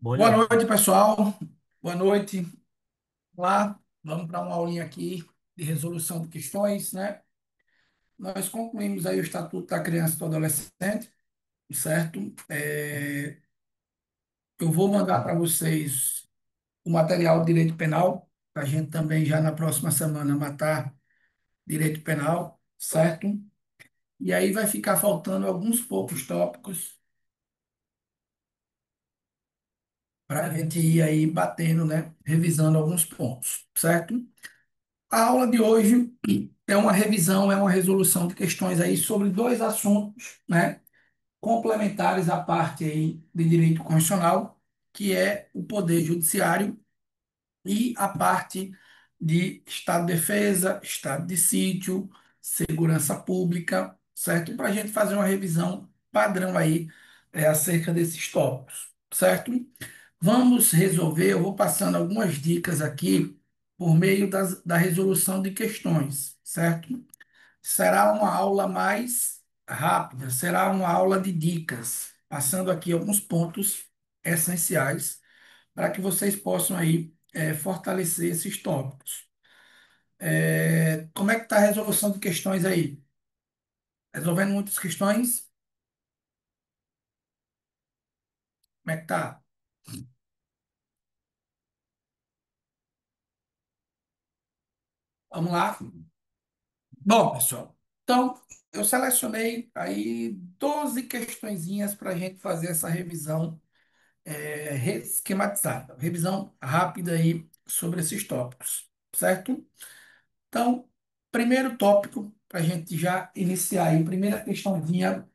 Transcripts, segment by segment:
Bom Boa dia. noite, pessoal. Boa noite. Lá, vamos para uma aulinha aqui de resolução de questões, né? Nós concluímos aí o Estatuto da Criança e do Adolescente, certo? Eu vou mandar para vocês o material de direito penal, para a gente também já na próxima semana matar direito penal, certo? E aí vai ficar faltando alguns poucos tópicos para a gente ir aí batendo, né? Revisando alguns pontos, certo? A aula de hoje é uma revisão, é uma resolução de questões aí sobre dois assuntos, né, complementares à parte aí de direito constitucional, que é o poder judiciário e a parte de Estado de Defesa, Estado de Sítio, segurança pública, certo? Para a gente fazer uma revisão padrão aí acerca desses tópicos, certo? Vamos resolver, eu vou passando algumas dicas aqui por meio da resolução de questões, certo? Será uma aula mais rápida, será uma aula de dicas, passando aqui alguns pontos essenciais para que vocês possam aí fortalecer esses tópicos. Como é que está a resolução de questões aí? Resolvendo muitas questões? Como é que tá? Vamos lá? Bom, pessoal, então eu selecionei aí 12 questõezinhas para a gente fazer essa revisão esquematizada, revisão rápida aí sobre esses tópicos, certo? Então, primeiro tópico, para a gente já iniciar aí, primeira questãozinha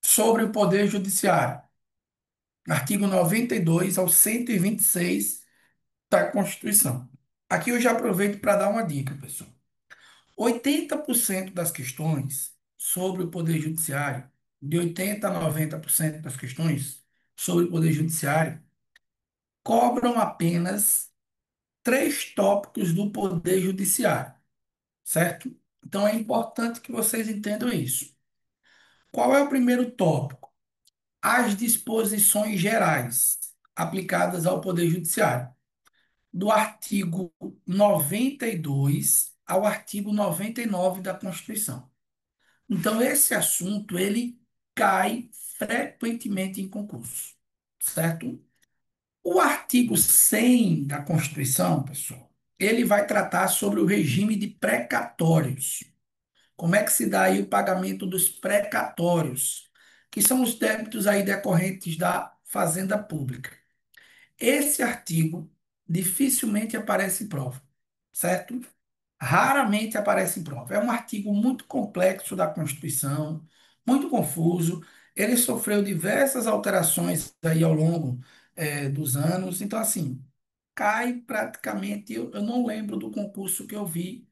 sobre o Poder Judiciário, artigo 92 ao 126 da Constituição. Aqui eu já aproveito para dar uma dica, pessoal. 80% das questões sobre o Poder Judiciário, de 80 a 90% das questões sobre o Poder Judiciário, cobram apenas três tópicos do Poder Judiciário, certo? Então é importante que vocês entendam isso. Qual é o primeiro tópico? As disposições gerais aplicadas ao Poder Judiciário, do artigo 92 ao artigo 99 da Constituição. Então, esse assunto, ele cai frequentemente em concurso, certo? O artigo 100 da Constituição, pessoal, ele vai tratar sobre o regime de precatórios. Como é que se dá aí o pagamento dos precatórios, que são os débitos aí decorrentes da Fazenda Pública. Esse artigo dificilmente aparece em prova, certo? Raramente aparece em prova. É um artigo muito complexo da Constituição, muito confuso. Ele sofreu diversas alterações aí ao longo dos anos. Então, assim, cai praticamente. Eu não lembro do concurso que eu vi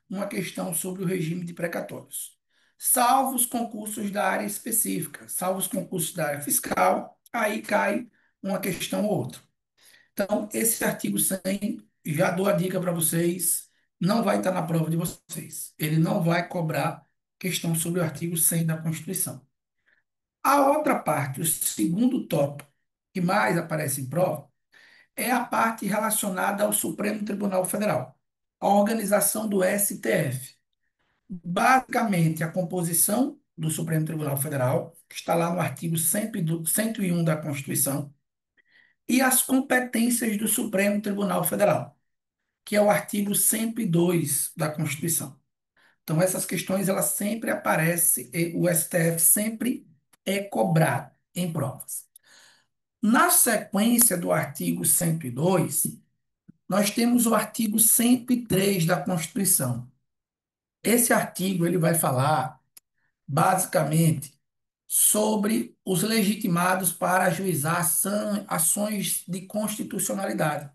uma questão sobre o regime de precatórios. Salvo os concursos da área específica, salvo os concursos da área fiscal, aí cai uma questão ou outra. Então, esse artigo 100, já dou a dica para vocês, não vai estar na prova de vocês. Ele não vai cobrar questão sobre o artigo 100 da Constituição. A outra parte, o segundo tópico, que mais aparece em prova, é a parte relacionada ao Supremo Tribunal Federal, a organização do STF. Basicamente, a composição do Supremo Tribunal Federal, que está lá no artigo 101 da Constituição, e as competências do Supremo Tribunal Federal, que é o artigo 102 da Constituição. Então, essas questões, elas sempre aparecem, e o STF sempre é cobrado em provas. Na sequência do artigo 102, nós temos o artigo 103 da Constituição. Esse artigo, ele vai falar, basicamente, sobre os legitimados para ajuizar ações de constitucionalidade.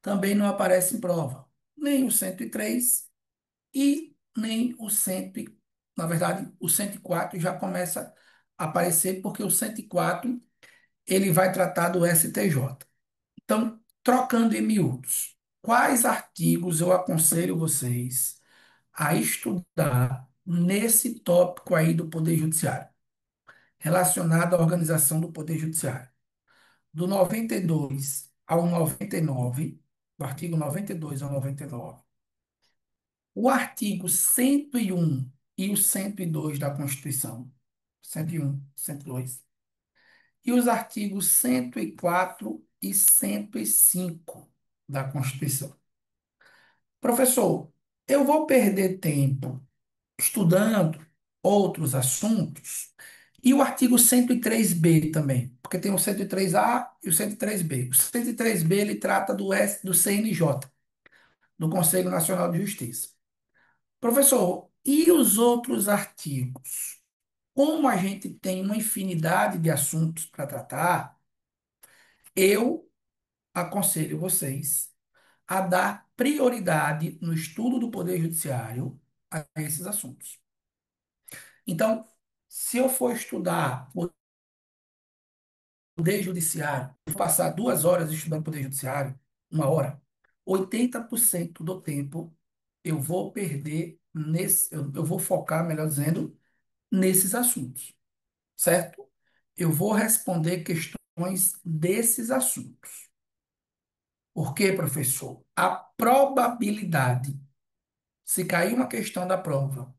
Também não aparece em prova. Nem o 103 e nem o 100, na verdade, o 104 já começa a aparecer porque o 104 ele vai tratar do STJ. Então, trocando em miúdos, quais artigos eu aconselho vocês a estudar nesse tópico aí do Poder Judiciário, relacionado à organização do Poder Judiciário? do 92 ao 99, do artigo 92 ao 99, o artigo 101 e o 102 da Constituição, 101, 102, e os artigos 104 e 105 da Constituição. Professor, eu vou perder tempo estudando outros assuntos e o artigo 103b também, porque tem o 103A e o 103b. O 103b ele trata do CNJ, do Conselho Nacional de Justiça. Professor, e os outros artigos? Como a gente tem uma infinidade de assuntos para tratar, eu aconselho vocês a dar prioridade no estudo do Poder Judiciário a esses assuntos. Então, se eu for estudar o Poder Judiciário, vou passar 2 horas estudando o Poder Judiciário, 1 hora, 80% do tempo eu vou perder eu vou focar, melhor dizendo, nesses assuntos, certo? Eu vou responder questões desses assuntos. Por quê, professor? A probabilidade, se cair uma questão da prova,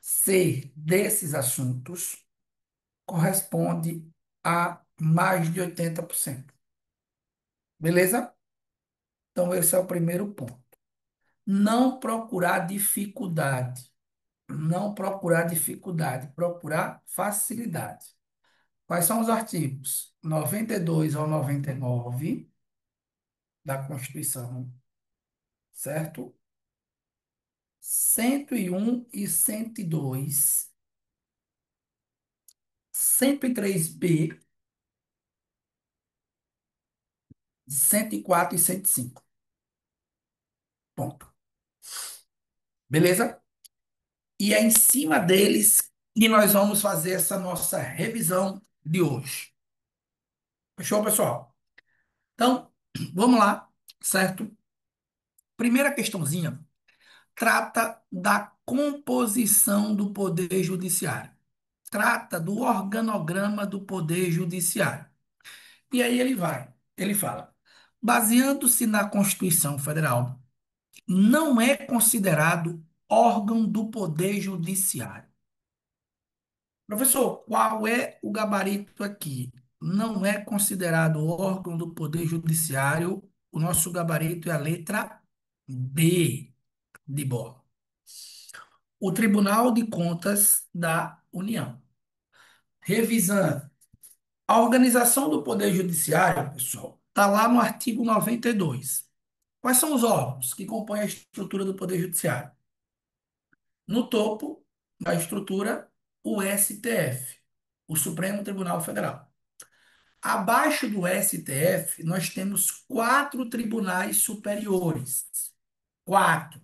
ser desses assuntos, corresponde a mais de 80%. Beleza? Então, esse é o primeiro ponto. Não procurar dificuldade. Não procurar dificuldade, procurar facilidade. Quais são os artigos? 92 ao 99 da Constituição, certo? 101 e 102, 103b, 104 e 105. Ponto. Beleza? E é em cima deles que nós vamos fazer essa nossa revisão de hoje. Fechou, pessoal? Então, vamos lá, certo? Primeira questãozinha trata da composição do Poder Judiciário. Trata do organograma do Poder Judiciário. E aí ele fala, baseando-se na Constituição Federal, não é considerado órgão do Poder Judiciário. Professor, qual é o gabarito aqui? Não é considerado órgão do Poder Judiciário. O nosso gabarito é a letra B de bola. O Tribunal de Contas da União. Revisando. A organização do Poder Judiciário, pessoal, está lá no artigo 92. Quais são os órgãos que compõem a estrutura do Poder Judiciário? No topo da estrutura, o STF, o Supremo Tribunal Federal. Abaixo do STF, nós temos 4 tribunais superiores. 4.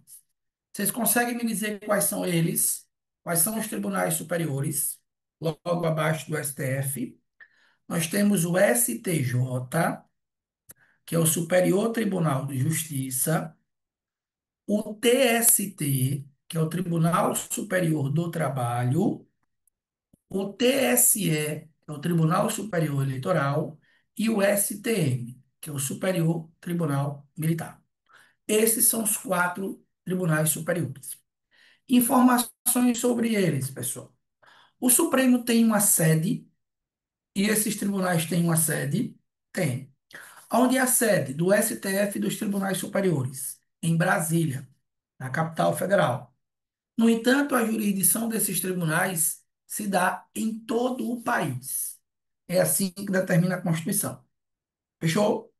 Vocês conseguem me dizer quais são eles? Quais são os tribunais superiores? Logo abaixo do STF. Nós temos o STJ, que é o Superior Tribunal de Justiça. O TST, que é o Tribunal Superior do Trabalho. O TSE, que é o Tribunal Superior Eleitoral, e o STM, que é o Superior Tribunal Militar. Esses são os 4 tribunais superiores. Informações sobre eles, pessoal. O Supremo tem uma sede, e esses tribunais têm uma sede? Tem. Onde é a sede do STF e dos tribunais superiores? Em Brasília, na capital federal. No entanto, a jurisdição desses tribunais se dá em todo o país. É assim que determina a Constituição. Fechou?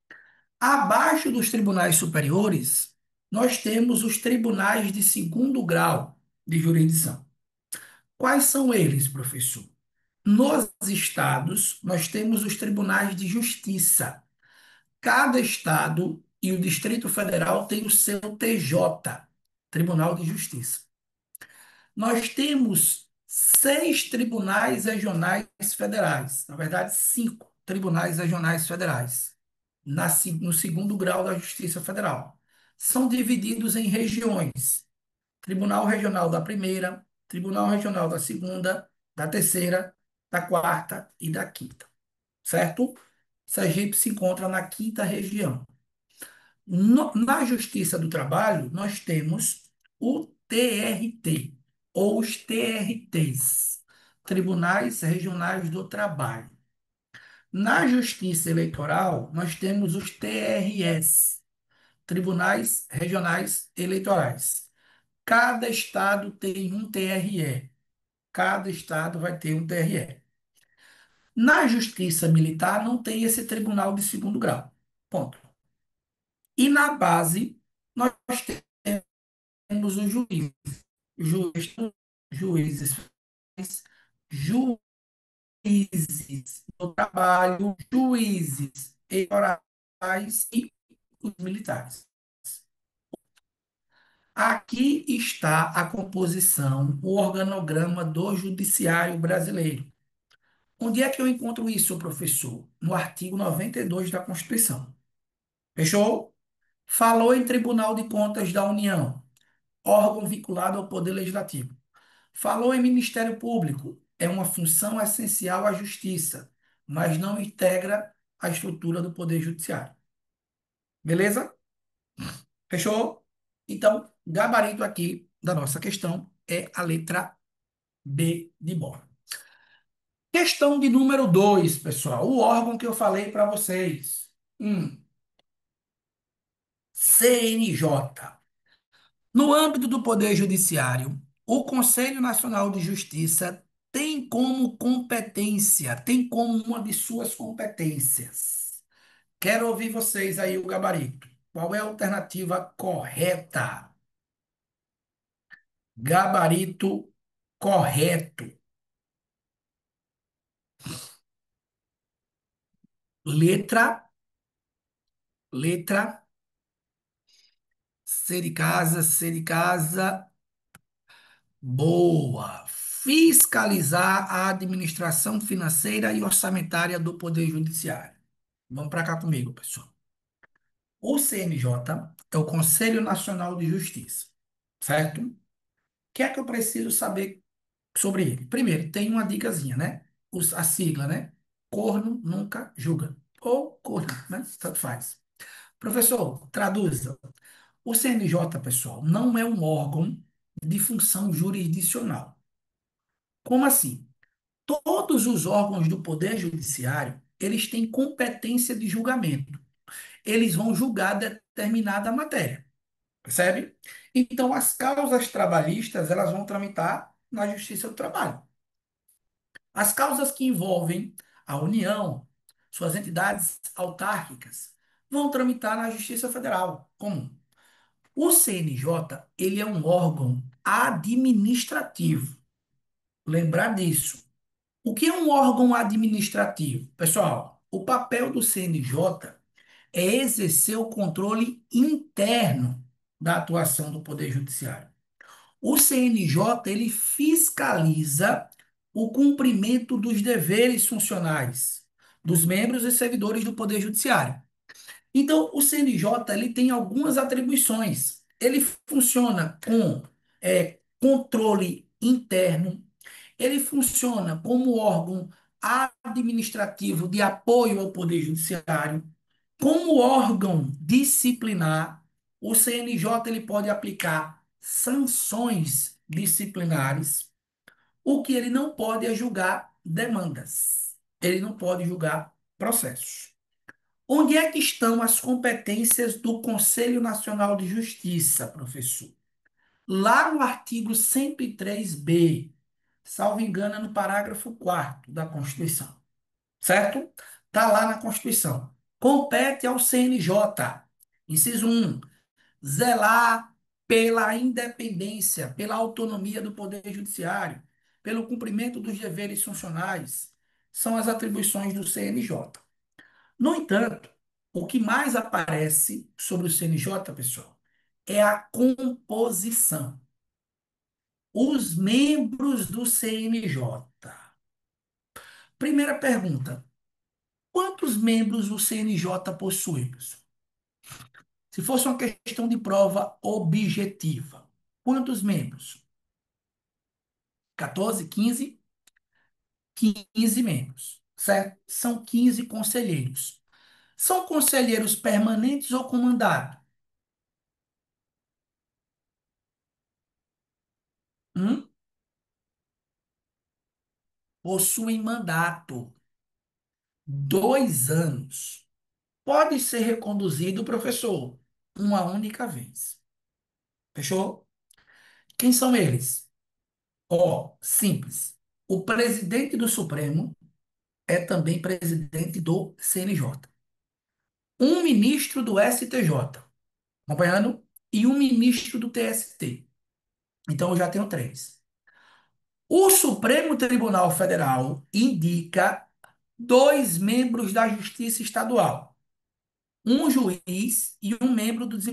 Abaixo dos tribunais superiores, nós temos os tribunais de segundo grau de jurisdição. Quais são eles, professor? Nos estados, nós temos os tribunais de justiça. Cada estado e o Distrito Federal tem o seu TJ, Tribunal de Justiça. Nós temos 6 tribunais regionais federais, na verdade, 5 tribunais regionais federais, no segundo grau da Justiça Federal. São divididos em regiões: Tribunal Regional da Primeira, Tribunal Regional da Segunda, da Terceira, da Quarta e da Quinta. Certo? Sergipe se encontra na quinta região. Na Justiça do Trabalho, nós temos o TRT, ou os TRTs, Tribunais Regionais do Trabalho. Na Justiça Eleitoral, nós temos os TRS, Tribunais Regionais Eleitorais. Cada estado tem um TRE. Cada estado vai ter um TRE. Na Justiça Militar, não tem esse tribunal de segundo grau. Ponto. E na base, nós temos o juiz. Juiz, juízes, juízes do trabalho, juízes eleitorais e os militares. Aqui está a composição, o organograma do judiciário brasileiro. Onde é que eu encontro isso, professor? No artigo 92 da Constituição. Fechou? Falou em Tribunal de Contas da União, órgão vinculado ao Poder Legislativo. Falou em Ministério Público, é uma função essencial à justiça, mas não integra a estrutura do Poder Judiciário. Beleza? Fechou? Então, gabarito aqui da nossa questão é a letra B de bola. Questão de número 2, pessoal. O órgão que eu falei para vocês. CNJ. No âmbito do Poder Judiciário, o Conselho Nacional de Justiça tem como competência, tem como uma de suas competências. Quero ouvir vocês aí o gabarito. Qual é a alternativa correta? Gabarito correto. Letra, letra, C de casa, C de casa. Boa. Fiscalizar a administração financeira e orçamentária do Poder Judiciário. Vamos para cá comigo, pessoal. O CNJ é o Conselho Nacional de Justiça, certo? O que é que eu preciso saber sobre ele? Primeiro, tem uma dicasinha, né? A sigla, né? Corno nunca julga. Ou corno, né? Tanto faz. Professor, traduza. O CNJ, pessoal, não é um órgão de função jurisdicional. Como assim? Todos os órgãos do Poder Judiciário, eles têm competência de julgamento. Eles vão julgar determinada matéria, percebe? Então, as causas trabalhistas, elas vão tramitar na Justiça do Trabalho. As causas que envolvem a União, suas entidades autárquicas, vão tramitar na Justiça Federal comum. O CNJ, ele é um órgão administrativo. Lembrar disso. O que é um órgão administrativo? Pessoal, o papel do CNJ é exercer o controle interno da atuação do Poder Judiciário. O CNJ, ele fiscaliza o cumprimento dos deveres funcionais dos membros e servidores do Poder Judiciário. Então, o CNJ, ele tem algumas atribuições. Ele funciona com controle interno, ele funciona como órgão administrativo de apoio ao Poder Judiciário, como órgão disciplinar. O CNJ ele pode aplicar sanções disciplinares. O que ele não pode é julgar demandas. Ele não pode julgar processos. Onde é que estão as competências do Conselho Nacional de Justiça, professor? Lá no artigo 103b, salvo engano, é no parágrafo 4º da Constituição, certo? Está lá na Constituição. Compete ao CNJ, inciso 1, zelar pela independência, pela autonomia do Poder Judiciário, pelo cumprimento dos deveres funcionais. São as atribuições do CNJ. No entanto, o que mais aparece sobre o CNJ, pessoal, é a composição. Os membros do CNJ. Primeira pergunta: quantos membros o CNJ possui, pessoal? Se fosse uma questão de prova objetiva, quantos membros? 14, 15? 15 membros, certo? São 15 conselheiros. São conselheiros permanentes ou com mandato? Hum? Possuem mandato. 2 anos. Pode ser reconduzido, professor, uma única vez. Fechou? Quem são eles? Ó, simples. O presidente do Supremo é também presidente do CNJ. Um ministro do STJ, acompanhando? E um ministro do TST. Então eu já tenho três. O Supremo Tribunal Federal indica 2 membros da Justiça Estadual, um juiz e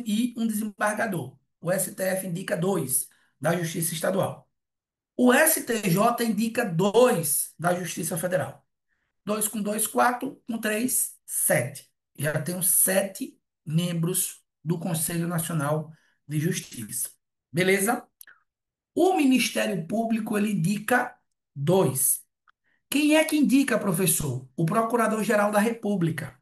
e um desembargador. O STF indica dois da Justiça Estadual. O STJ indica dois da Justiça Federal. Dois com dois, quatro, com três, sete. Já tenho 7 membros do Conselho Nacional de Justiça. Beleza? O Ministério Público ele indica dois. Quem é que indica, professor? O Procurador-Geral da República.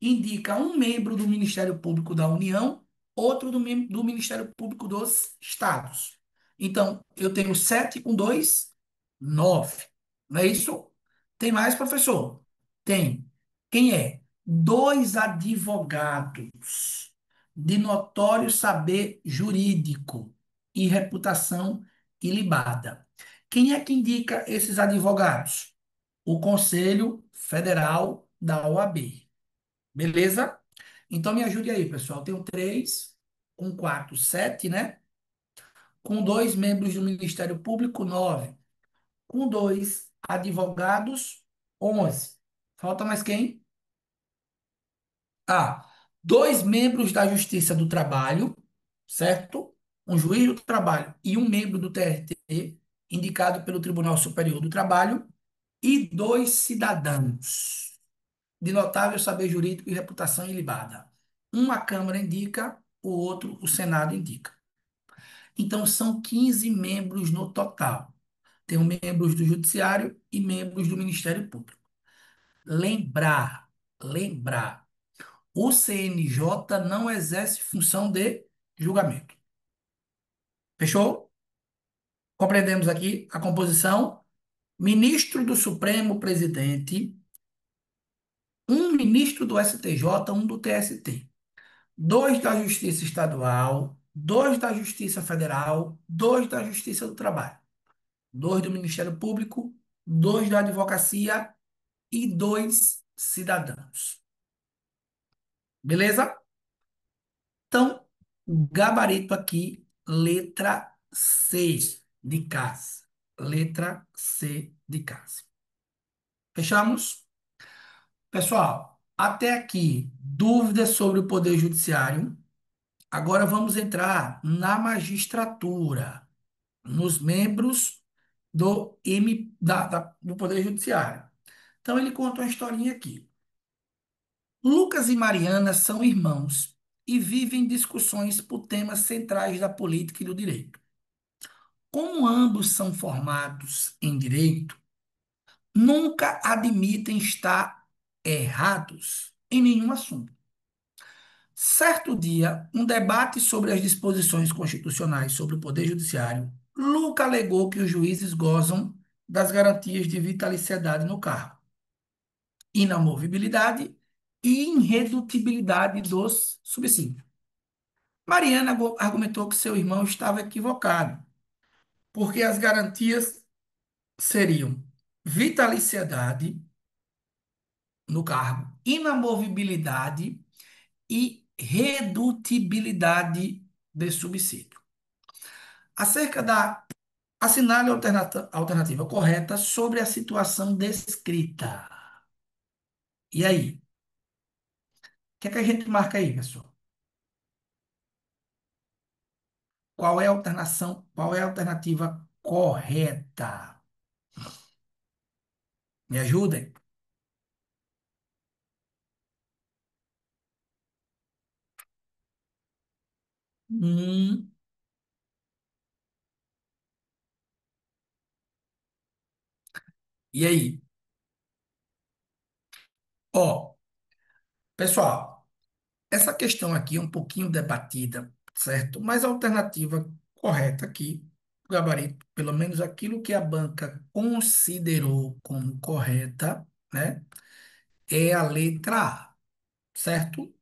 Indica um membro do Ministério Público da União, outro do Ministério Público dos Estados. Então, eu tenho 7 com 2, 9. Não é isso? Tem mais, professor? Tem. Quem é? 2 advogados de notório saber jurídico e reputação ilibada. Quem é que indica esses advogados? O Conselho Federal da OAB. Beleza? Então me ajude aí, pessoal. Tenho três, com quatro, 7, né? Com 2 membros do Ministério Público, 9. Com 2 advogados, 11. Falta mais quem? Ah, 2 membros da Justiça do Trabalho, certo? Um juiz do trabalho e um membro do TRT, indicado pelo Tribunal Superior do Trabalho, e 2 cidadãos de notável saber jurídico e reputação ilibada. Um a Câmara indica, o outro o Senado indica. Então são 15 membros no total. Tem membros do Judiciário e membros do Ministério Público. Lembrar, o CNJ não exerce função de julgamento. Fechou? Compreendemos aqui a composição? Ministro do Supremo, presidente, um ministro do STJ, um do TST. 2 da Justiça Estadual, 2 da Justiça Federal, 2 da Justiça do Trabalho, 2 do Ministério Público, 2 da Advocacia e 2 cidadãos. Beleza? Então, gabarito aqui, letra C de casa. Letra C de casa. Fechamos? Pessoal, até aqui, dúvidas sobre o Poder Judiciário? Agora vamos entrar na magistratura, nos membros do Poder Judiciário. Então ele conta uma historinha aqui. Lucas e Mariana são irmãos e vivem discussões por temas centrais da política e do direito. Como ambos são formados em direito, nunca admitem estar errados em nenhum assunto. Certo dia, um debate sobre as disposições constitucionais sobre o Poder Judiciário, Luca alegou que os juízes gozam das garantias de vitaliciedade no cargo, inamovibilidade e irredutibilidade dos subsídios. Mariana argumentou que seu irmão estava equivocado, porque as garantias seriam vitaliciedade no cargo, inamovibilidade e redutibilidade de subsídio. Acerca da assinale a alternativa correta sobre a situação descrita. E aí? O que é que a gente marca aí, pessoal? Qual é a alternativa correta? Me ajudem? Hum, e aí? Ó, pessoal, essa questão aqui é um pouquinho debatida, certo? Mas a alternativa correta aqui, o gabarito, pelo menos aquilo que a banca considerou como correta, né, é a letra A, certo?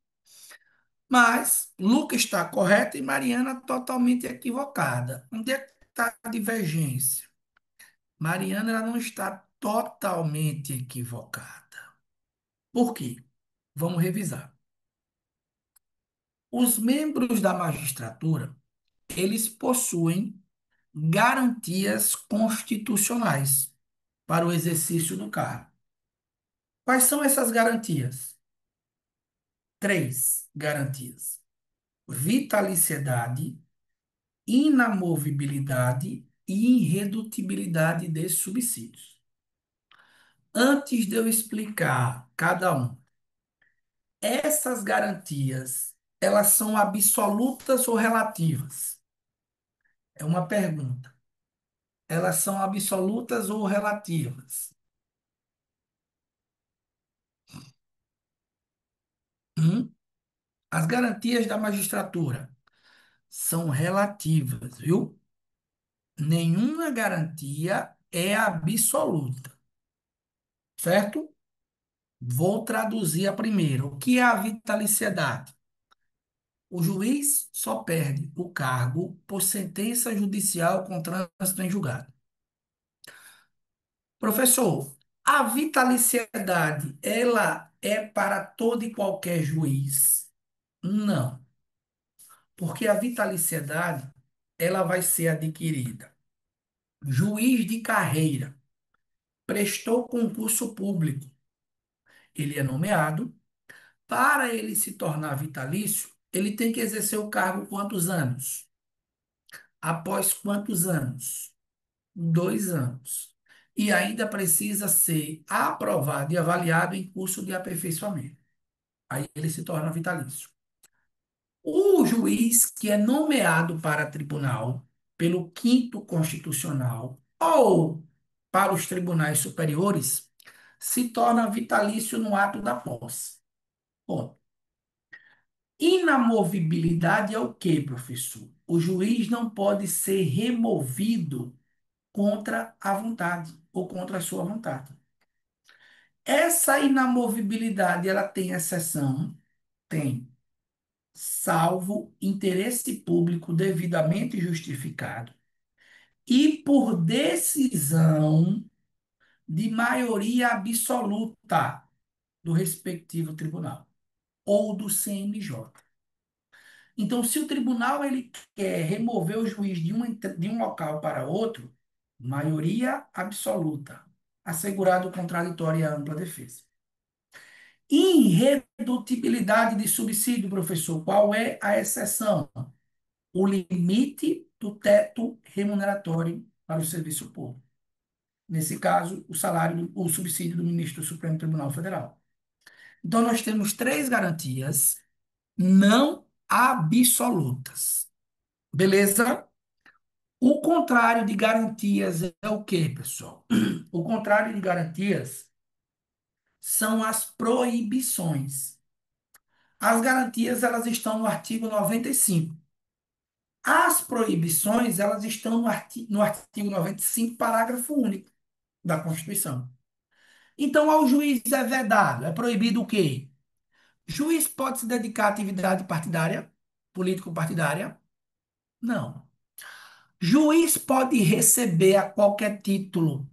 Mas Lucas está correto e Mariana totalmente equivocada. Onde é que está a divergência? Mariana ela não está totalmente equivocada. Por quê? Vamos revisar. Os membros da magistratura, eles possuem garantias constitucionais para o exercício do cargo. Quais são essas garantias? Três garantias: vitaliciedade, inamovibilidade e irredutibilidade de subsídios. Antes de eu explicar cada um, essas garantias, elas são absolutas ou relativas? É uma pergunta. Elas são absolutas ou relativas? Hum? As garantias da magistratura são relativas, viu? Nenhuma garantia é absoluta, certo? Vou traduzir a primeira. O que é a vitaliciedade? O juiz só perde o cargo por sentença judicial com trânsito em julgado. Professor, a vitaliciedade, ela é para todo e qualquer juiz? Não, porque a vitaliciedade, ela vai ser adquirida. Juiz de carreira, prestou concurso público, ele é nomeado. Para ele se tornar vitalício, ele tem que exercer o cargo quantos anos? Após quantos anos? 2 anos. E ainda precisa ser aprovado e avaliado em curso de aperfeiçoamento. Aí ele se torna vitalício. O juiz que é nomeado para tribunal pelo quinto constitucional ou para os tribunais superiores se torna vitalício no ato da posse. Bom, inamovibilidade é o quê, professor? O juiz não pode ser removido contra a vontade ou contra a sua vontade. Essa inamovibilidade, ela tem exceção? Tem, salvo interesse público devidamente justificado e por decisão de maioria absoluta do respectivo tribunal ou do CNJ. Então, se o tribunal ele quer remover o juiz de um local para outro, maioria absoluta, assegurado o contraditório e a ampla defesa. Irredutibilidade de subsídio, professor, qual é a exceção? O limite do teto remuneratório para o serviço público. Nesse caso, o salário, o subsídio do ministro do Supremo Tribunal Federal. Então, nós temos três garantias não absolutas. Beleza? O contrário de garantias é o quê, pessoal? O contrário de garantias são as proibições. As garantias, elas estão no artigo 95. As proibições, elas estão no artigo 95, parágrafo único da Constituição. Então, ao juiz é vedado, é proibido o quê? Juiz pode se dedicar à atividade partidária, político-partidária? Não. Juiz pode receber a qualquer título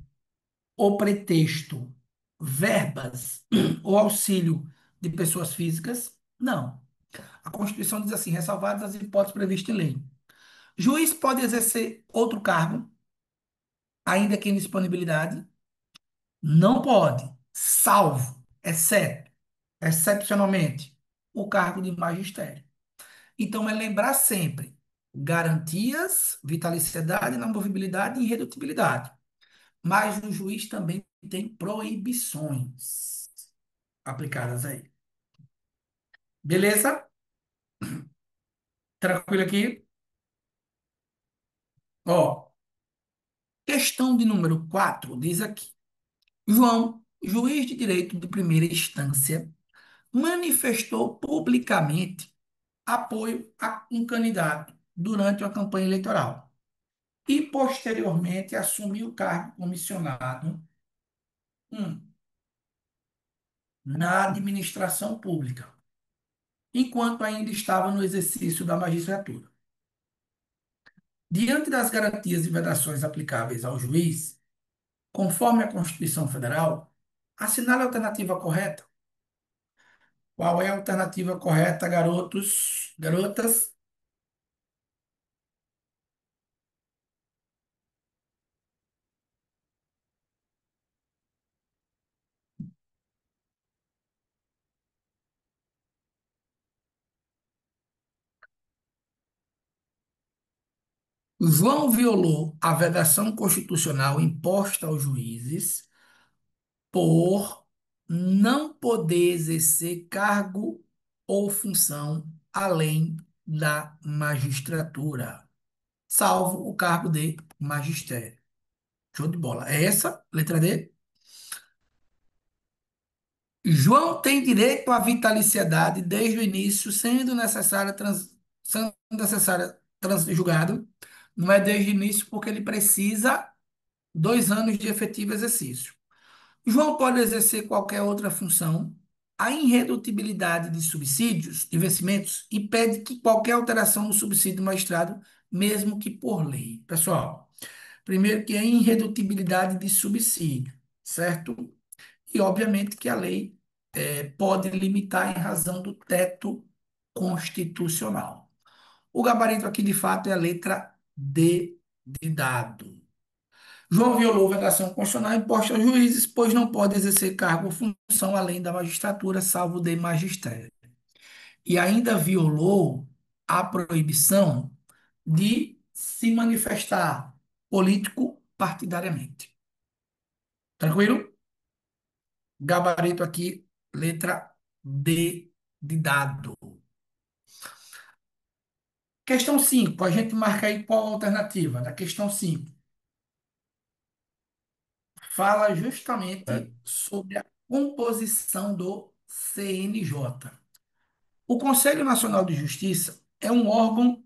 ou pretexto verbas ou auxílio de pessoas físicas? Não. A Constituição diz assim, ressalvadas as hipóteses previstas em lei. Juiz pode exercer outro cargo, ainda que em disponibilidade? Não pode, salvo, exceto, excepcionalmente, o cargo de magistério. Então, é lembrar sempre garantias, vitaliciedade, inamovibilidade e irredutibilidade. Mas o juiz também tem proibições aplicadas aí. Beleza? Tranquilo aqui? Ó, questão de número 4 diz aqui. João juiz de direito de primeira instância manifestou publicamente apoio a um candidato durante uma campanha eleitoral e, posteriormente, assumiu o cargo comissionado um, na administração pública, enquanto ainda estava no exercício da magistratura. Diante das garantias e vedações aplicáveis ao juiz, conforme a Constituição Federal, assinale a alternativa correta. Qual é a alternativa correta, garotos, garotas? João violou a vedação constitucional imposta aos juízes por não poder exercer cargo ou função além da magistratura, salvo o cargo de magistério. Show de bola. É essa, letra D? João tem direito à vitaliciedade desde o início, sendo necessária julgado. Não é desde o início porque ele precisa 2 anos de efetivo exercício. João pode exercer qualquer outra função. A irredutibilidade de subsídios, de vencimentos, impede que qualquer alteração no subsídio do magistrado, mesmo que por lei. Pessoal, primeiro que é irredutibilidade de subsídio, certo? E, obviamente, que a lei pode limitar em razão do teto constitucional. O gabarito aqui, de fato, é a letra D de dado. João violou a vedação constitucional imposta aos juízes, pois não pode exercer cargo ou função além da magistratura, salvo de magistério. E ainda violou a proibição de se manifestar político partidariamente. Tranquilo? Gabarito aqui, letra D de dado. Questão 5, a gente marca aí qual a alternativa. Da questão 5, fala É, justamente sobre a composição do CNJ. O Conselho Nacional de Justiça é um órgão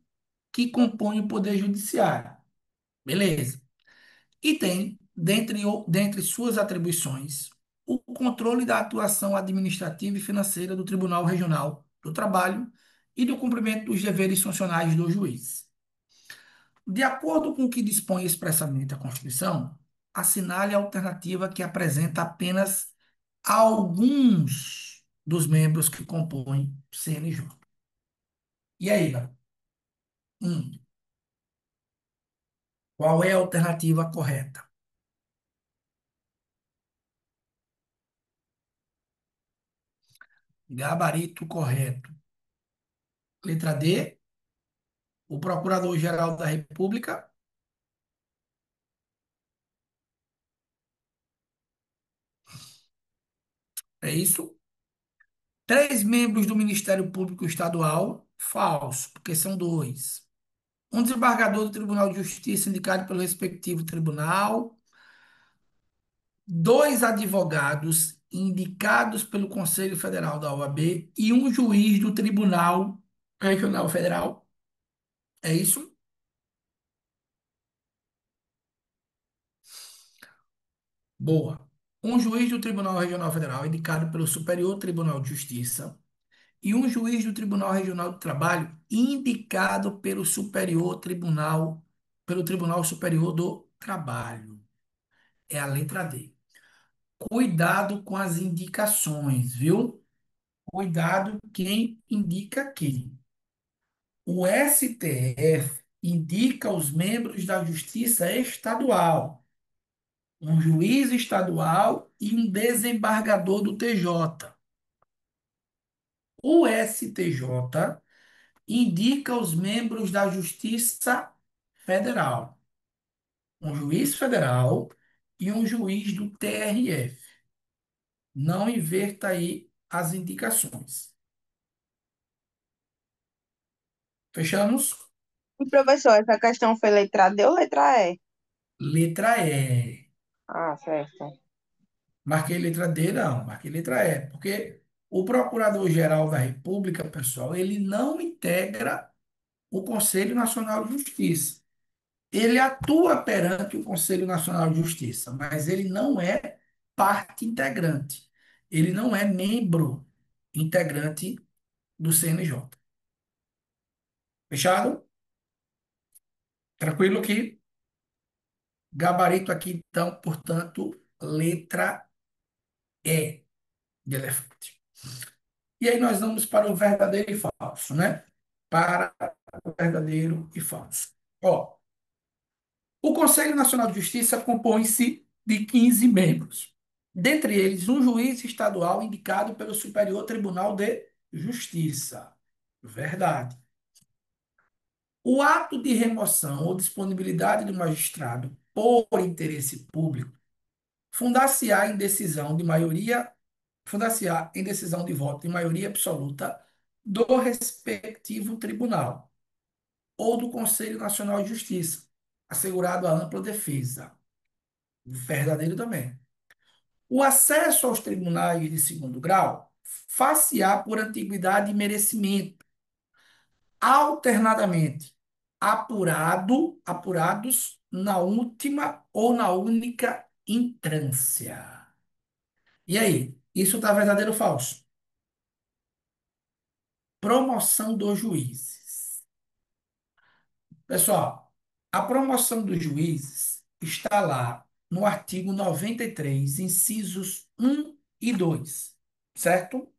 que compõe o Poder Judiciário. Beleza. E tem, dentre suas atribuições, o controle da atuação administrativa e financeira do Tribunal Regional do Trabalho e do cumprimento dos deveres funcionais do juiz. De acordo com o que dispõe expressamente a Constituição, assinale a alternativa que apresenta apenas alguns dos membros que compõem o CNJ. E aí, Léo? Um, qual é a alternativa correta? Gabarito correto. Letra D, o Procurador-Geral da República. É isso? Três membros do Ministério Público Estadual. Falso, porque são dois. Um desembargador do Tribunal de Justiça indicado pelo respectivo tribunal. Dois advogados indicados pelo Conselho Federal da OAB e um juiz do Tribunal Regional Federal. É isso? Boa. Um juiz do Tribunal Regional Federal indicado pelo Superior Tribunal de Justiça e um juiz do Tribunal Regional do Trabalho indicado pelo Tribunal Superior do Trabalho. É a letra D. Cuidado com as indicações, viu? Cuidado quem indica quem. O STF indica os membros da Justiça Estadual, um juiz estadual e um desembargador do TJ. O STJ indica os membros da Justiça Federal, um juiz federal e um juiz do TRF. Não inverta aí as indicações. Fechamos? E, professor, essa questão foi letra D ou letra E? Letra E. Ah, certo. Marquei letra D, não, marquei letra E, porque o Procurador-Geral da República, pessoal, ele não integra o Conselho Nacional de Justiça. Ele atua perante o Conselho Nacional de Justiça, mas ele não é parte integrante. Ele não é membro integrante do CNJ. Fechado? Tranquilo aqui? Gabarito aqui, então, portanto, letra E de elefante. E aí nós vamos para o verdadeiro e falso, né? Para o verdadeiro e falso. Ó, o Conselho Nacional de Justiça compõe-se de 15 membros. Dentre eles, um juiz estadual indicado pelo Superior Tribunal de Justiça. Verdade. O ato de remoção ou disponibilidade do magistrado por interesse público fundar-se-á em decisão de maioria, fundar-se-á em decisão de voto de maioria absoluta do respectivo tribunal ou do Conselho Nacional de Justiça, assegurado a ampla defesa. Verdadeiro também. O acesso aos tribunais de segundo grau far-se-á por antiguidade e merecimento, alternadamente, apurados na última ou na única instância. E aí, isso está verdadeiro ou falso? Promoção dos juízes. Pessoal, a promoção dos juízes está lá no artigo 93, incisos 1 e 2, certo?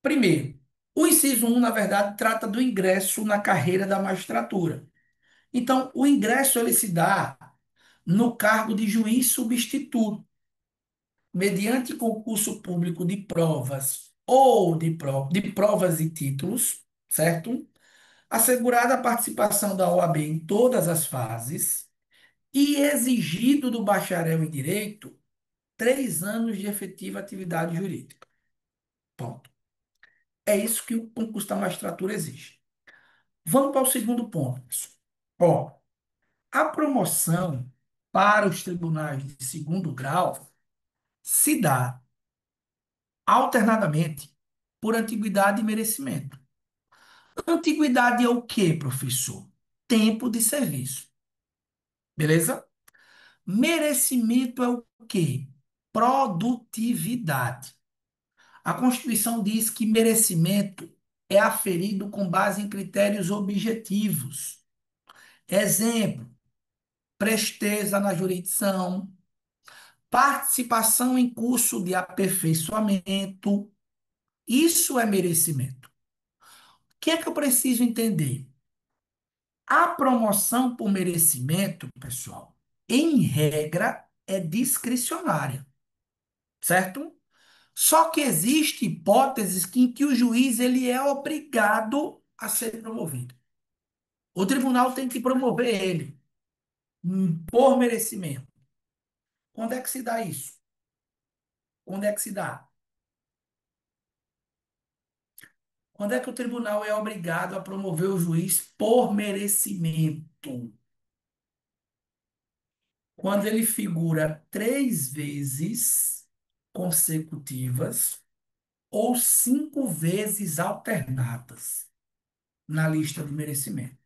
Primeiro, o inciso 1, na verdade, trata do ingresso na carreira da magistratura. Então, o ingresso ele se dá no cargo de juiz substituto, mediante concurso público de provas ou de provas e títulos, certo? Assegurada a participação da OAB em todas as fases e exigido do bacharel em direito 3 anos de efetiva atividade jurídica. Ponto. É isso que o concurso da magistratura exige. Vamos para o segundo ponto, pessoal. Ó, a promoção para os tribunais de segundo grau se dá alternadamente por antiguidade e merecimento. Antiguidade é o quê, professor? Tempo de serviço. Beleza? Merecimento é o quê? Produtividade. A Constituição diz que merecimento é aferido com base em critérios objetivos. Exemplo: presteza na jurisdição, participação em curso de aperfeiçoamento. Isso é merecimento. O que é que eu preciso entender? A promoção por merecimento, pessoal, em regra, é discricionária, certo? Só que existem hipóteses em que o juiz ele é obrigado a ser promovido. O tribunal tem que promover ele por merecimento. Quando é que se dá isso? Quando é que se dá? Quando é que o tribunal é obrigado a promover o juiz por merecimento? Quando ele figura 3 vezes consecutivas ou 5 vezes alternadas na lista de merecimento.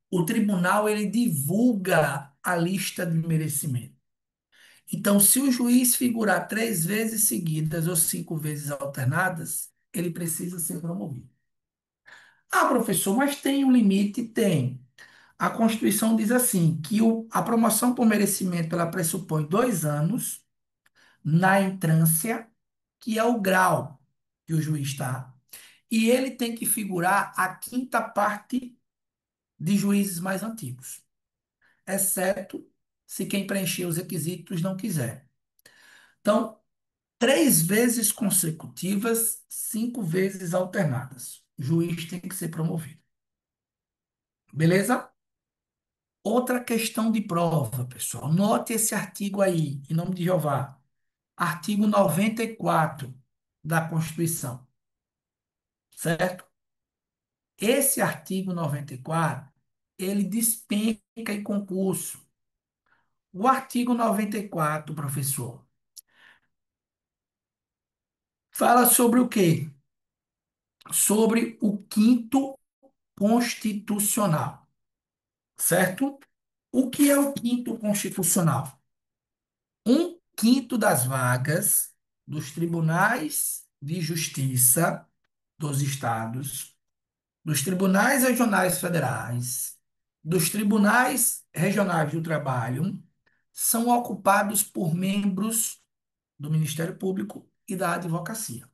O tribunal ele divulga a lista de merecimento. Então, se o juiz figurar 3 vezes seguidas ou 5 vezes alternadas, ele precisa ser promovido. Ah, professor, mas tem um limite? Tem. A Constituição diz assim, que a promoção por merecimento ela pressupõe 2 anos na entrância, que é o grau que o juiz está, e ele tem que figurar a quinta parte de juízes mais antigos, exceto se quem preencher os requisitos não quiser. Então, 3 vezes consecutivas, 5 vezes alternadas. O juiz tem que ser promovido. Beleza? Outra questão de prova, pessoal. Note esse artigo aí, em nome de Jeová. Artigo 94 da Constituição, certo? Esse artigo 94 ele despenca em concurso. O artigo 94, professor. Fala sobre o quê? Sobre o quinto constitucional, certo? O que é o quinto constitucional? Um quinto das vagas dos tribunais de justiça dos estados, dos tribunais regionais federais, dos tribunais regionais do trabalho, são ocupados por membros do Ministério Público e da advocacia.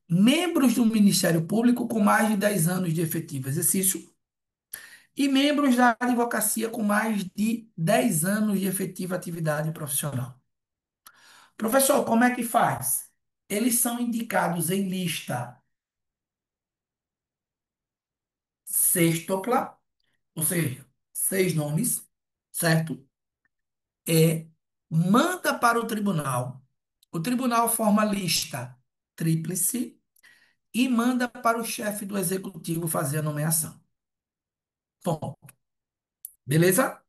Membros do Ministério Público com mais de 10 anos de efetivo exercício e membros da advocacia com mais de 10 anos de efetiva atividade profissional. Professor, como é que faz? Eles são indicados em lista sextupla, ou seja, 6 nomes, certo? Manda para o tribunal forma lista tríplice e manda para o chefe do executivo fazer a nomeação. Bom, beleza?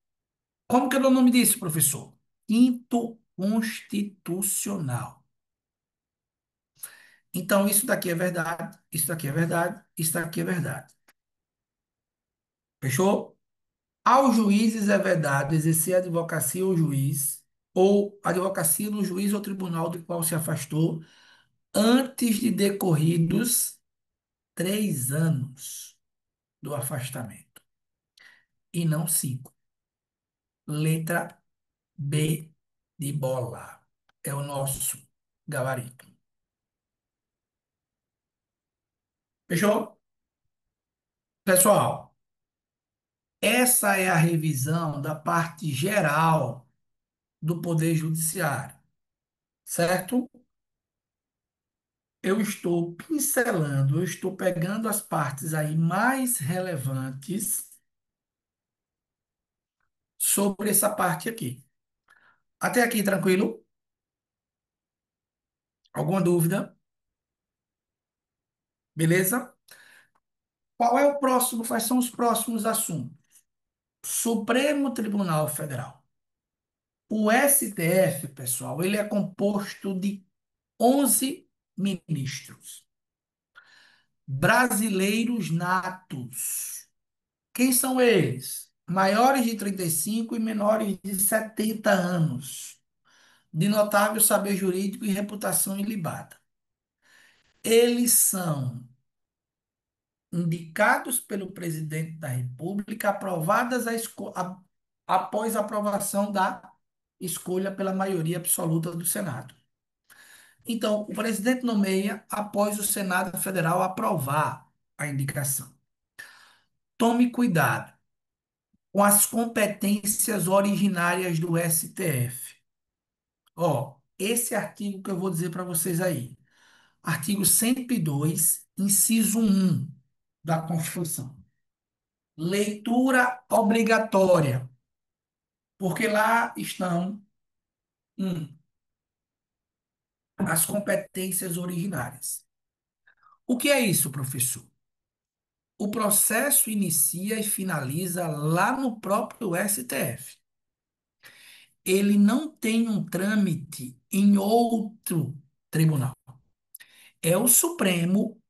Como que é o nome disso, professor? Quinto constitucional. Então, isso daqui é verdade, isso daqui é verdade, isso daqui é verdade. Fechou? Aos juízes é vedado exercer a advocacia ou juiz, ou advocacia no juiz ou tribunal do qual se afastou, antes de decorridos 3 anos do afastamento, e não 5. Letra B de bola. É o nosso gabarito. Fechou? Pessoal, essa é a revisão da parte geral do Poder Judiciário, certo? Eu estou pincelando, eu estou pegando as partes aí mais relevantes sobre essa parte aqui. Até aqui, tranquilo? Alguma dúvida? Beleza? Qual é o próximo? Quais são os próximos assuntos? Supremo Tribunal Federal. O STF, pessoal, ele é composto de 11 ministros brasileiros natos. Quem são eles? Maiores de 35 e menores de 70 anos, de notável saber jurídico e reputação ilibada. Eles são indicados pelo presidente da República, após a aprovação da escolha pela maioria absoluta do Senado. Então, o presidente nomeia após o Senado Federal aprovar a indicação. Tome cuidado com as competências originárias do STF. Ó, esse artigo que eu vou dizer para vocês aí. Artigo 102, inciso 1 da Constituição. Leitura obrigatória, porque lá estão, as competências originárias. O que é isso, professor? O processo inicia e finaliza lá no próprio STF. Ele não tem um trâmite em outro tribunal. É o Supremo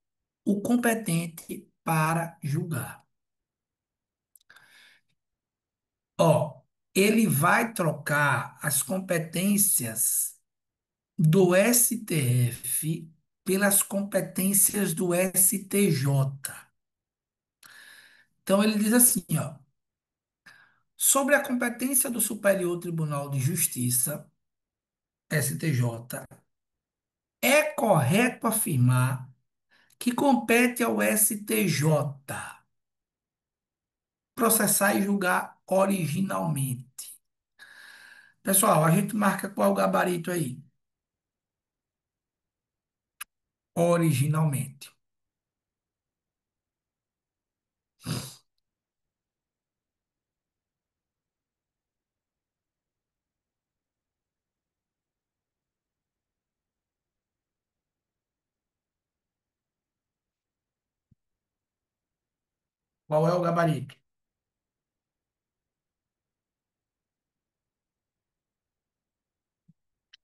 o competente para julgar. Ó, ele vai trocar as competências do STF pelas competências do STJ. Então ele diz assim, ó, sobre a competência do Superior Tribunal de Justiça, STJ, é correto afirmar que compete ao STJ processar e julgar originalmente. Pessoal, a gente marca qual o gabarito aí? Originalmente. Qual é o gabarito?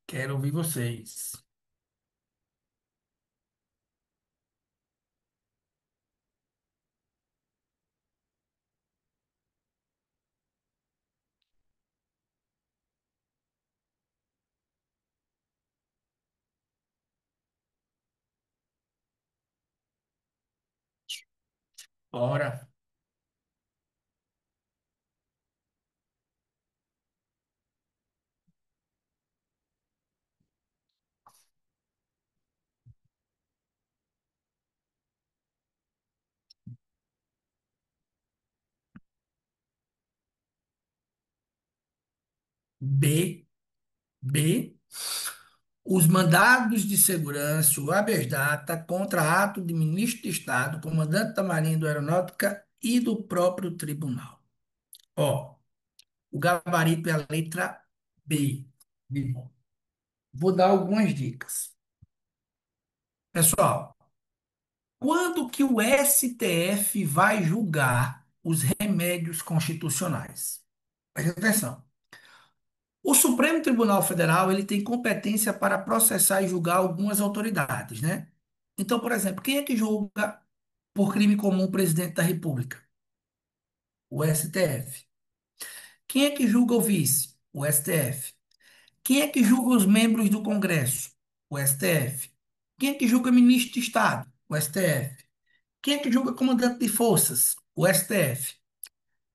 Quero ouvir vocês. Ora, B, B, os mandados de segurança, o habeas data, contra ato de ministro de Estado, comandante da Marinha e da Aeronáutica e do próprio tribunal. Ó, o gabarito é a letra B. Bom, vou dar algumas dicas. Pessoal, quando que o STF vai julgar os remédios constitucionais? Presta atenção. O Supremo Tribunal Federal, ele tem competência para processar e julgar algumas autoridades, né? Então, por exemplo, quem é que julga por crime comum o presidente da República? O STF. Quem é que julga o vice? O STF. Quem é que julga os membros do Congresso? O STF. Quem é que julga ministro de Estado? O STF. Quem é que julga comandante de forças? O STF.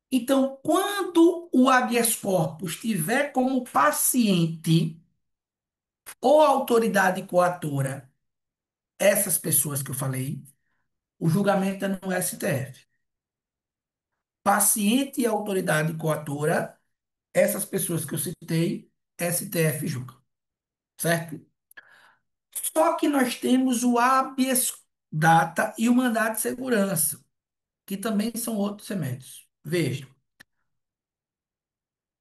Então, quando o habeas corpus tiver como paciente ou autoridade coatora essas pessoas que eu falei, o julgamento é no STF. Paciente e autoridade coatora, essas pessoas que eu citei, STF julga, certo? Só que nós temos o habeas data e o mandado de segurança, que também são outros remédios. Veja,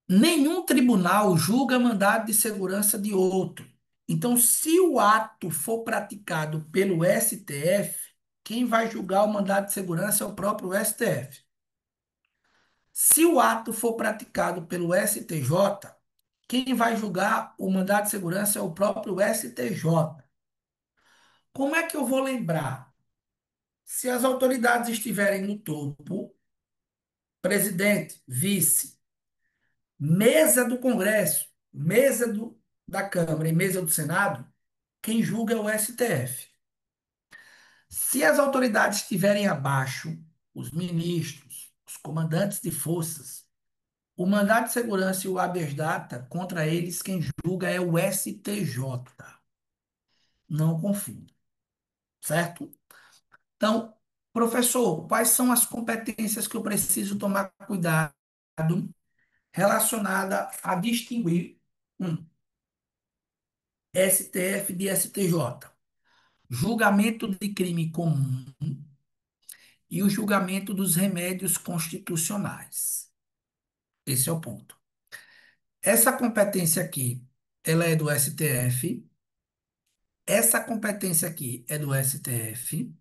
nenhum tribunal julga mandado de segurança de outro. Então, se o ato for praticado pelo STF, quem vai julgar o mandado de segurança é o próprio STF. Se o ato for praticado pelo STJ, quem vai julgar o mandado de segurança é o próprio STJ. Como é que eu vou lembrar? Se as autoridades estiverem no topo, presidente, vice, mesa do Congresso, da Câmara e mesa do Senado, quem julga é o STF. Se as autoridades estiverem abaixo, os ministros, os comandantes de forças, o mandado de segurança e o habeas data, contra eles, quem julga é o STJ. Não confunda, certo? Então, professor, quais são as competências que eu preciso tomar cuidado relacionada a distinguir STF de STJ? Julgamento de crime comum e o julgamento dos remédios constitucionais. Esse é o ponto. Essa competência aqui, ela é do STF. Essa competência aqui é do STF.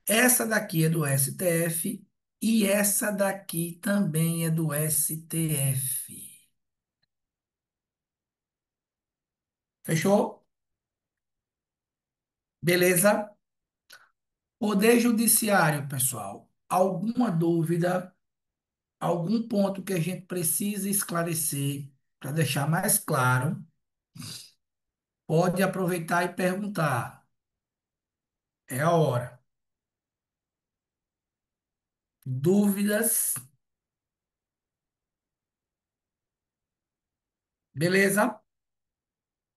Essa daqui é do STF. E essa daqui também é do STF. Fechou? Beleza? Poder Judiciário, pessoal. Alguma dúvida, algum ponto que a gente precisa esclarecer para deixar mais claro, pode aproveitar e perguntar. É a hora. Dúvidas? Beleza?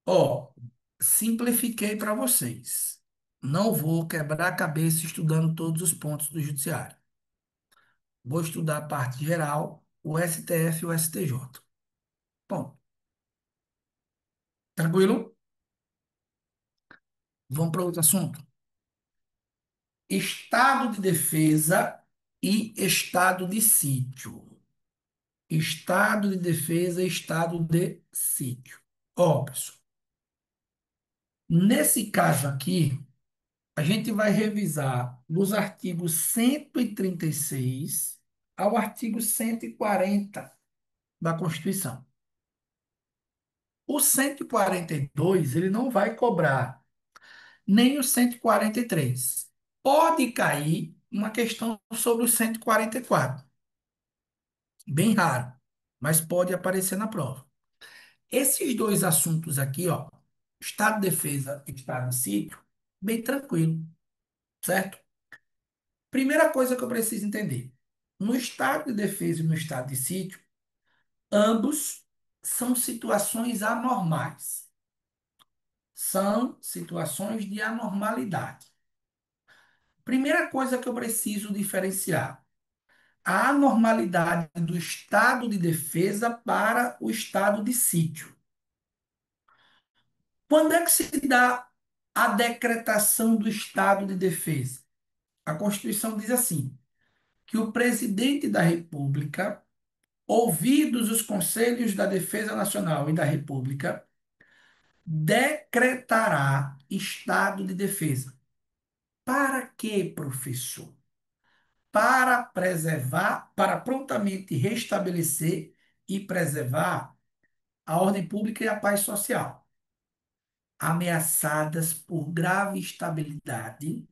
Ó, simplifiquei para vocês. Não vou quebrar a cabeça estudando todos os pontos do judiciário. Vou estudar a parte geral, o STF e o STJ. Bom, tranquilo? Vamos para outro assunto. Estado de defesa e estado de sítio. Estado de defesa e estado de sítio. Ó, pessoal, nesse caso aqui, a gente vai revisar dos artigos 136 ao artigo 140 da Constituição. O 142 ele não vai cobrar nem o 143. Pode cair uma questão sobre o 144. Bem raro, mas pode aparecer na prova. Esses dois assuntos aqui, ó, Estado de Defesa e Estado de Sítio, bem tranquilo, certo? Primeira coisa que eu preciso entender: no estado de defesa e no estado de sítio, ambos são situações anormais, são situações de anormalidade. Primeira coisa que eu preciso diferenciar: a anormalidade do estado de defesa para o estado de sítio. Quando é que se dá a decretação do estado de defesa? A Constituição diz assim, que o presidente da República, ouvidos os conselhos da Defesa Nacional e da República, decretará estado de defesa. Para quê, professor? Para preservar, para prontamente restabelecer e preservar a ordem pública e a paz social, ameaçadas por grave instabilidade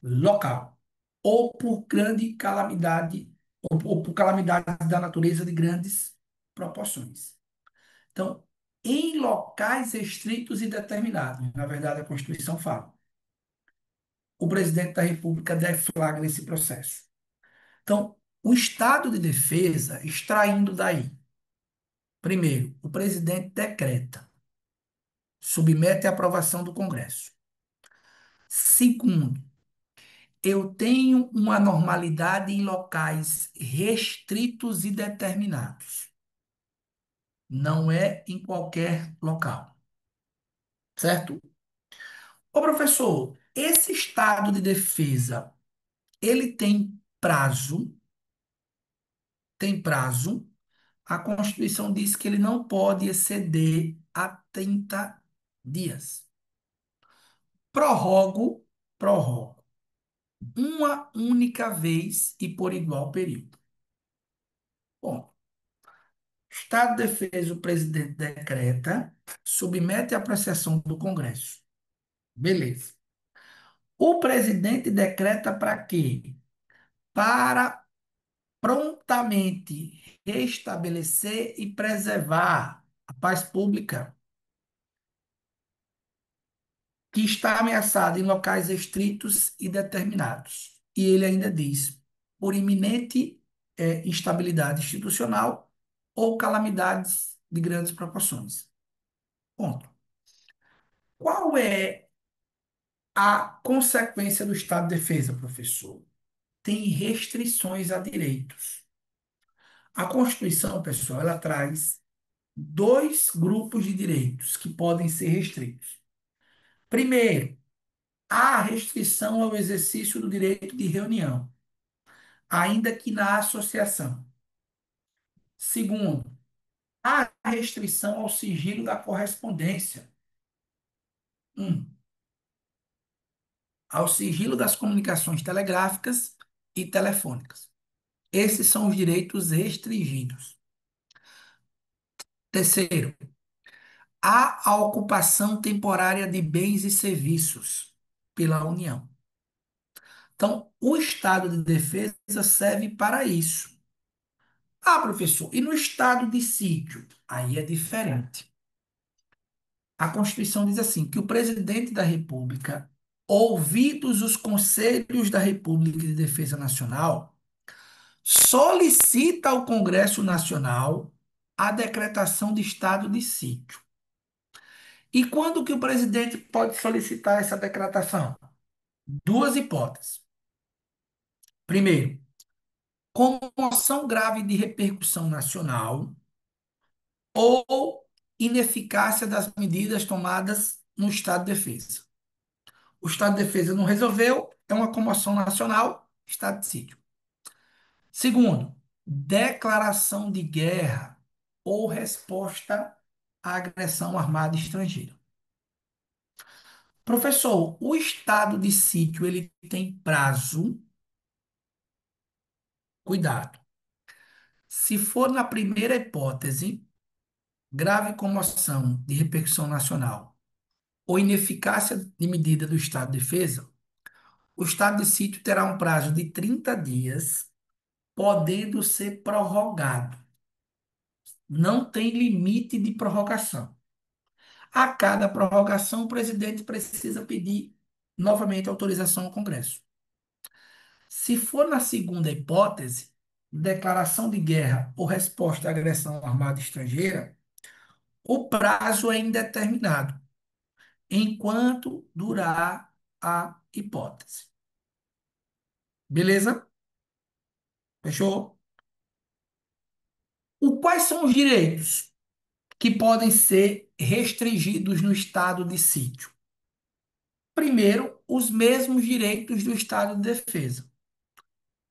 local ou por grande calamidade, ou por calamidades da natureza de grandes proporções. Então, em locais restritos e determinados, na verdade a Constituição fala, o presidente da República deflagra esse processo. Então, o estado de defesa, extraindo daí, primeiro, o presidente decreta, submete à aprovação do Congresso. Segundo, eu tenho uma normalidade em locais restritos e determinados. Não é em qualquer local, certo? Ô professor, esse estado de defesa, ele tem prazo? Tem prazo. A Constituição diz que ele não pode exceder a 30 dias. Prorrogo, prorrogo. Uma única vez e por igual período. Bom, Estado de defesa, o presidente decreta, submete à apreciação do Congresso. Beleza. O presidente decreta para quê? Para prontamente restabelecer e preservar a paz pública que está ameaçada em locais restritos e determinados. E ele ainda diz, por iminente instabilidade institucional ou calamidades de grandes proporções. Ponto. Qual é a consequência do estado de defesa, professor? Tem restrições a direitos. A Constituição, pessoal, ela traz dois grupos de direitos que podem ser restritos. Primeiro, há restrição ao exercício do direito de reunião, ainda que na associação. Segundo, há restrição ao sigilo da correspondência. Um, ao sigilo das comunicações telegráficas e telefônicas. Esses são os direitos restringidos. Terceiro, há a ocupação temporária de bens e serviços pela União. Então, o estado de defesa serve para isso. Ah, professor, e no estado de sítio? Aí é diferente. A Constituição diz assim, que o presidente da República, ouvidos os conselhos da República de Defesa Nacional, solicita ao Congresso Nacional a decretação de estado de sítio. E quando que o presidente pode solicitar essa decretação? Duas hipóteses. Primeiro, comoção grave de repercussão nacional ou ineficácia das medidas tomadas no estado de defesa. O estado de defesa não resolveu, é uma comoção nacional, estado de sítio. Segundo, declaração de guerra ou resposta à agressão armada estrangeira. Professor, o estado de sítio ele tem prazo? Cuidado. Se for na primeira hipótese, grave comoção de repercussão nacional ou ineficácia de medida do estado de defesa, o estado de sítio terá um prazo de 30 dias, podendo ser prorrogado. Não tem limite de prorrogação. A cada prorrogação, o presidente precisa pedir novamente autorização ao Congresso. Se for na segunda hipótese, declaração de guerra ou resposta à agressão armada estrangeira, o prazo é indeterminado, enquanto durar a hipótese. Beleza? Fechou? Quais são os direitos que podem ser restringidos no estado de sítio? Primeiro, os mesmos direitos do estado de defesa.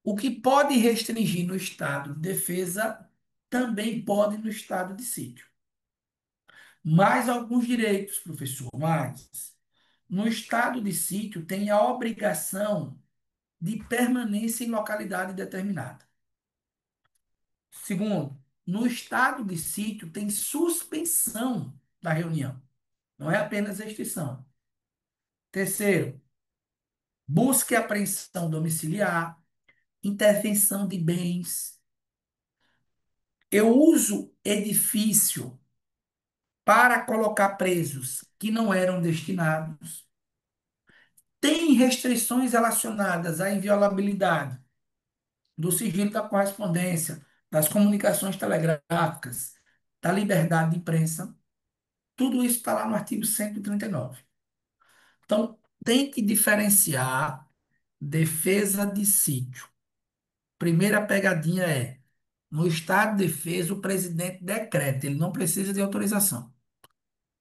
O que pode restringir no estado de defesa também pode no estado de sítio. Mais alguns direitos, professor, mais. No estado de sítio tem a obrigação de permanência em localidade determinada. Segundo, no estado de sítio tem suspensão da reunião, não é apenas extinção. Terceiro, busca e apreensão domiciliar, intervenção de bens. Eu uso edifício para colocar presos que não eram destinados. Tem restrições relacionadas à inviolabilidade do sigilo da correspondência, das comunicações telegráficas, da liberdade de imprensa. Tudo isso está lá no artigo 139. Então, tem que diferenciar defesa de sítio. Primeira pegadinha é, no estado de defesa, o presidente decreta, ele não precisa de autorização.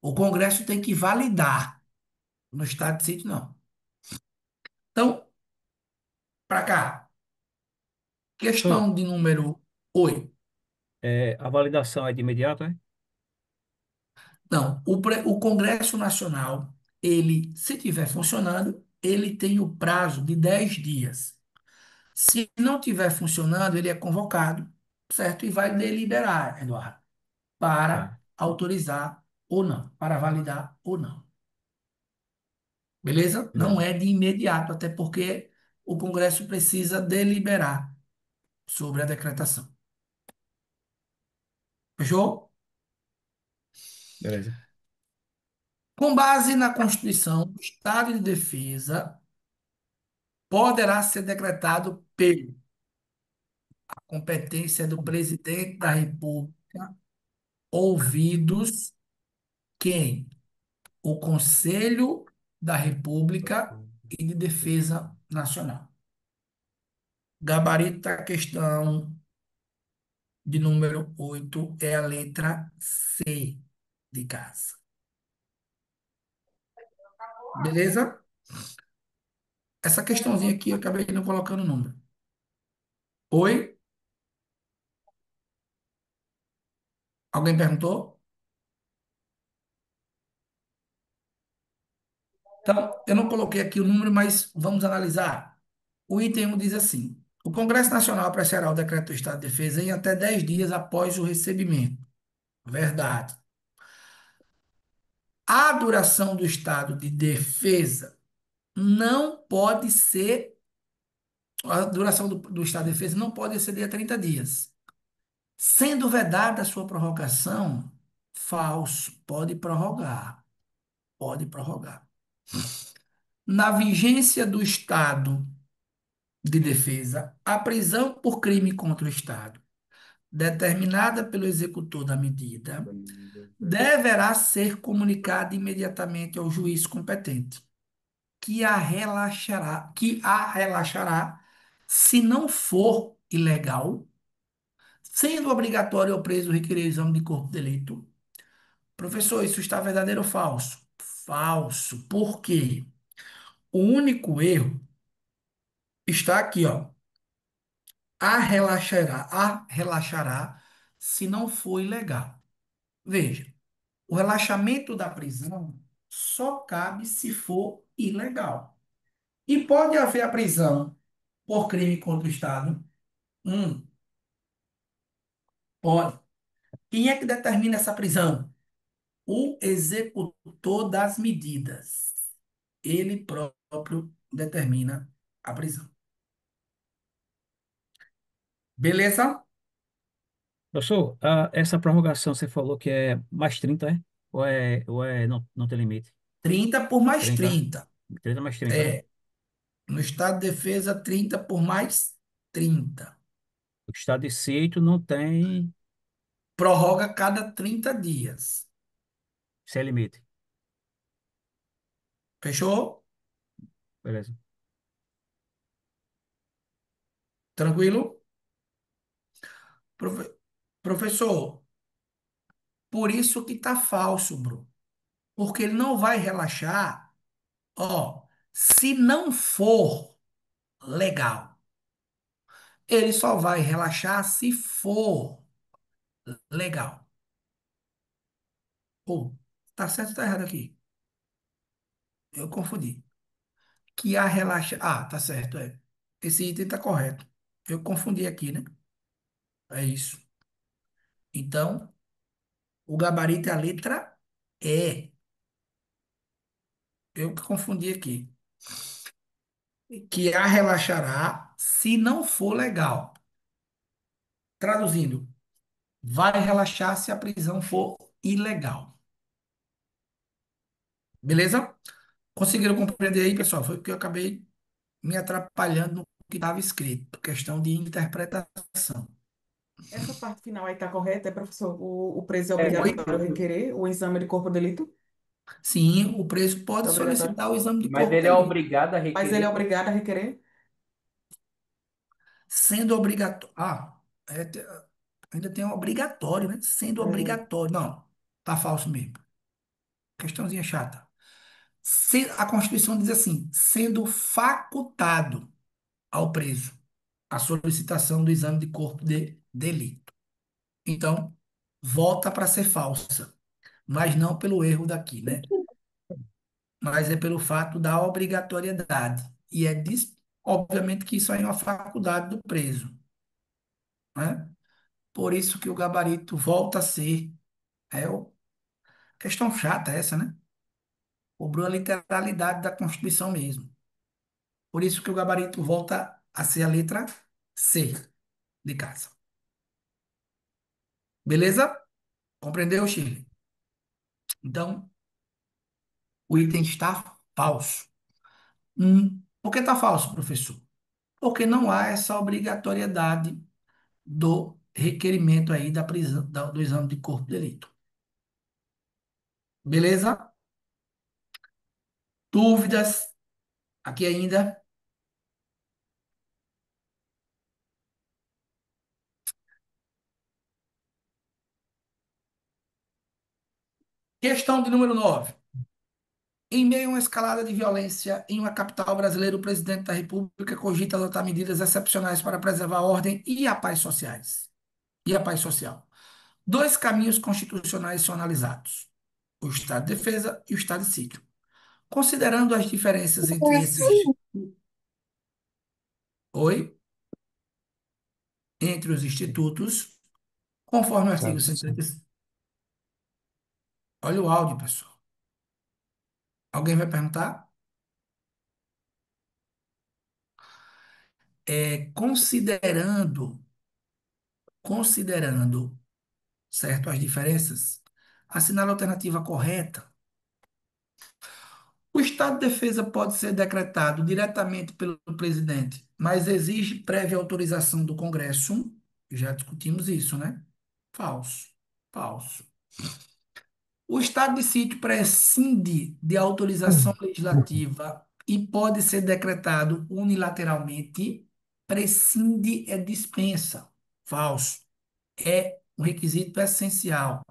O Congresso tem que validar. No estado de sítio, não. Então, para cá, Professor, questão de número 8. a validação é de imediato, é? Não, o Congresso Nacional, ele, se estiver funcionando, ele tem o prazo de 10 dias. Se não estiver funcionando, ele é convocado, certo? E vai deliberar, Eduardo, para É, autorizar ou não, para validar ou não. Beleza? Não beleza. é de imediato, até porque o Congresso precisa deliberar sobre a decretação. Fechou? Beleza. Com base na Constituição, o estado de defesa poderá ser decretado pela competência do presidente da República, ouvidos quem? O Conselho da República e de Defesa Nacional. Gabarito da questão de número 8 é a letra C de casa. Beleza? Essa questãozinha aqui eu acabei não colocando o número. Oi? Alguém perguntou? Então, eu não coloquei aqui o número, mas vamos analisar. O item 1 diz assim: o Congresso Nacional apreciará o decreto do Estado de Defesa em até 10 dias após o recebimento. Verdade. A duração do estado de defesa não pode ser, a duração do estado de defesa não pode exceder a 30 dias. Sendo vedada a sua prorrogação, falso, pode prorrogar, pode prorrogar. Na vigência do estado de defesa, a prisão por crime contra o Estado, determinada pelo executor da medida, deverá ser comunicada imediatamente ao juiz competente que a relaxará se não for ilegal, sendo obrigatório ao preso requerer o exame de corpo de delito. Professor, isso está verdadeiro ou falso? Falso. Por quê? O único erro está aqui, ó. A relaxará se não for ilegal. Veja, o relaxamento da prisão só cabe se for ilegal. E pode haver a prisão por crime contra o Estado? Pode. Quem é que determina essa prisão? O executor das medidas. Ele próprio determina a prisão. Beleza? Professor, essa prorrogação você falou que é mais 30, é? Ou é não tem limite? 30 por mais 30, 30. 30 mais 30, né? É, No estado de defesa, 30 por mais 30. O estado de sítio não tem Prorroga cada 30 dias. sem limite. Fechou? Beleza. Tranquilo? Profe- Professor, por isso que tá falso, bro. Porque ele não vai relaxar, ó, se não for legal. Ele só vai relaxar se for legal. Pô, tá certo ou tá errado aqui? Eu confundi. Que a relaxa. Ah, tá certo, é. Esse item tá correto. Eu confundi aqui, né? É isso. Então, o gabarito é a letra E. Eu que confundi aqui. Que a relaxará se não for legal. Traduzindo, vai relaxar se a prisão for ilegal. Beleza? Conseguiram compreender aí, pessoal? Foi porque eu acabei me atrapalhando no que estava escrito. Questão de interpretação. Essa parte final aí tá correta, é, professor? O preso é Oi? obrigatório a requerer o exame de corpo de delito? Sim, o preso É pode obrigatório? solicitar o exame de Mas corpo ele é dele, obrigado a Mas ele é requerer. obrigado a requerer? sendo obrigatório. Ainda tem um obrigatório, né? Sendo É. obrigatório. Não, tá falso mesmo. Questãozinha chata. A Constituição diz assim, sendo facultado ao preso a solicitação do exame de corpo de delito. Então, volta para ser falsa, mas não pelo erro daqui, né? Mas é pelo fato da obrigatoriedade. E obviamente que isso aí é uma faculdade do preso, né? Por isso que o gabarito volta a ser. Questão chata essa, né? Cobrou a literalidade da Constituição mesmo. Por isso que o gabarito volta a ser a letra C de casa. Beleza? Compreendeu, Chile? Então, o item está falso. Por que está falso, professor? Porque não há essa obrigatoriedade do requerimento aí da prisão, do exame de corpo de delito. Beleza? Dúvidas aqui ainda? Questão de número 9. Em meio a uma escalada de violência em uma capital brasileira, o presidente da República cogita adotar medidas excepcionais para preservar a ordem e a paz sociais. E a paz social. Dois caminhos constitucionais são analisados: o estado de defesa e o estado de sítio. Considerando as diferenças entre esses, oi, entre os institutos, conforme o artigo Certo, sim. 136. Olha o áudio, pessoal. Alguém vai perguntar? Considerando, certo, as diferenças, assinale a alternativa correta. O estado de defesa pode ser decretado diretamente pelo presidente, mas exige prévia autorização do Congresso. Já discutimos isso, né? Falso. Falso. O estado de sítio prescinde de autorização legislativa e pode ser decretado unilateralmente. Prescinde é dispensa. Falso. É um requisito essencial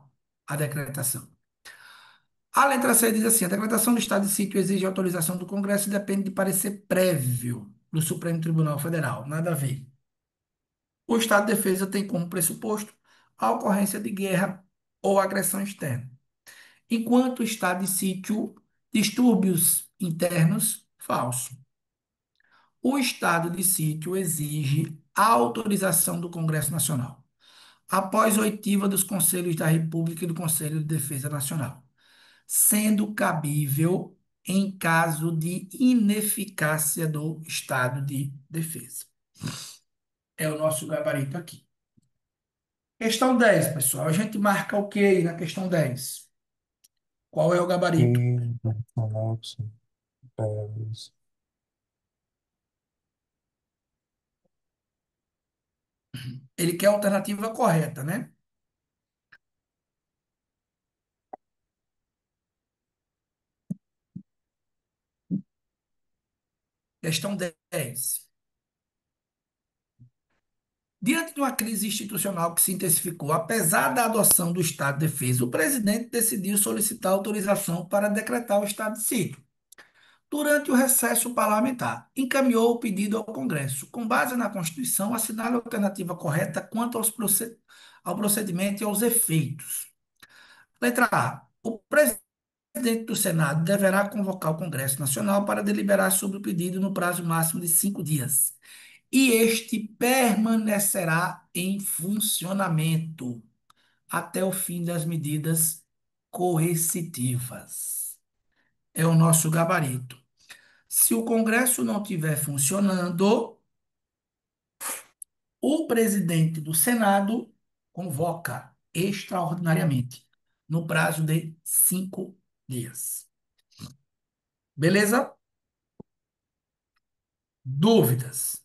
a decretação. A letra C diz assim: a decretação do estado de sítio exige autorização do Congresso e depende de parecer prévio do Supremo Tribunal Federal. Nada a ver. O estado de defesa tem como pressuposto a ocorrência de guerra ou agressão externa. Enquanto o estado de sítio, distúrbios internos, falso. O estado de sítio exige a autorização do Congresso Nacional, após oitiva dos Conselhos da República e do Conselho de Defesa Nacional, sendo cabível em caso de ineficácia do estado de defesa. É o nosso gabarito aqui. Questão 10, pessoal. A gente marca o que aí na questão 10? Qual é o gabarito? E reflexo, pés, Ele quer a alternativa correta, né? Questão 10. Diante de uma crise institucional que se intensificou, apesar da adoção do estado de defesa, o presidente decidiu solicitar autorização para decretar o estado de sítio. Durante o recesso parlamentar, encaminhou o pedido ao Congresso. Com base na Constituição, assinale a alternativa correta quanto ao procedimento e aos efeitos. Letra A. O presidente do Senado deverá convocar o Congresso Nacional para deliberar sobre o pedido no prazo máximo de 5 dias. E este permanecerá em funcionamento até o fim das medidas coercitivas. É o nosso gabarito. Se o Congresso não estiver funcionando, o presidente do Senado convoca extraordinariamente, no prazo de 5 dias. Beleza? Dúvidas?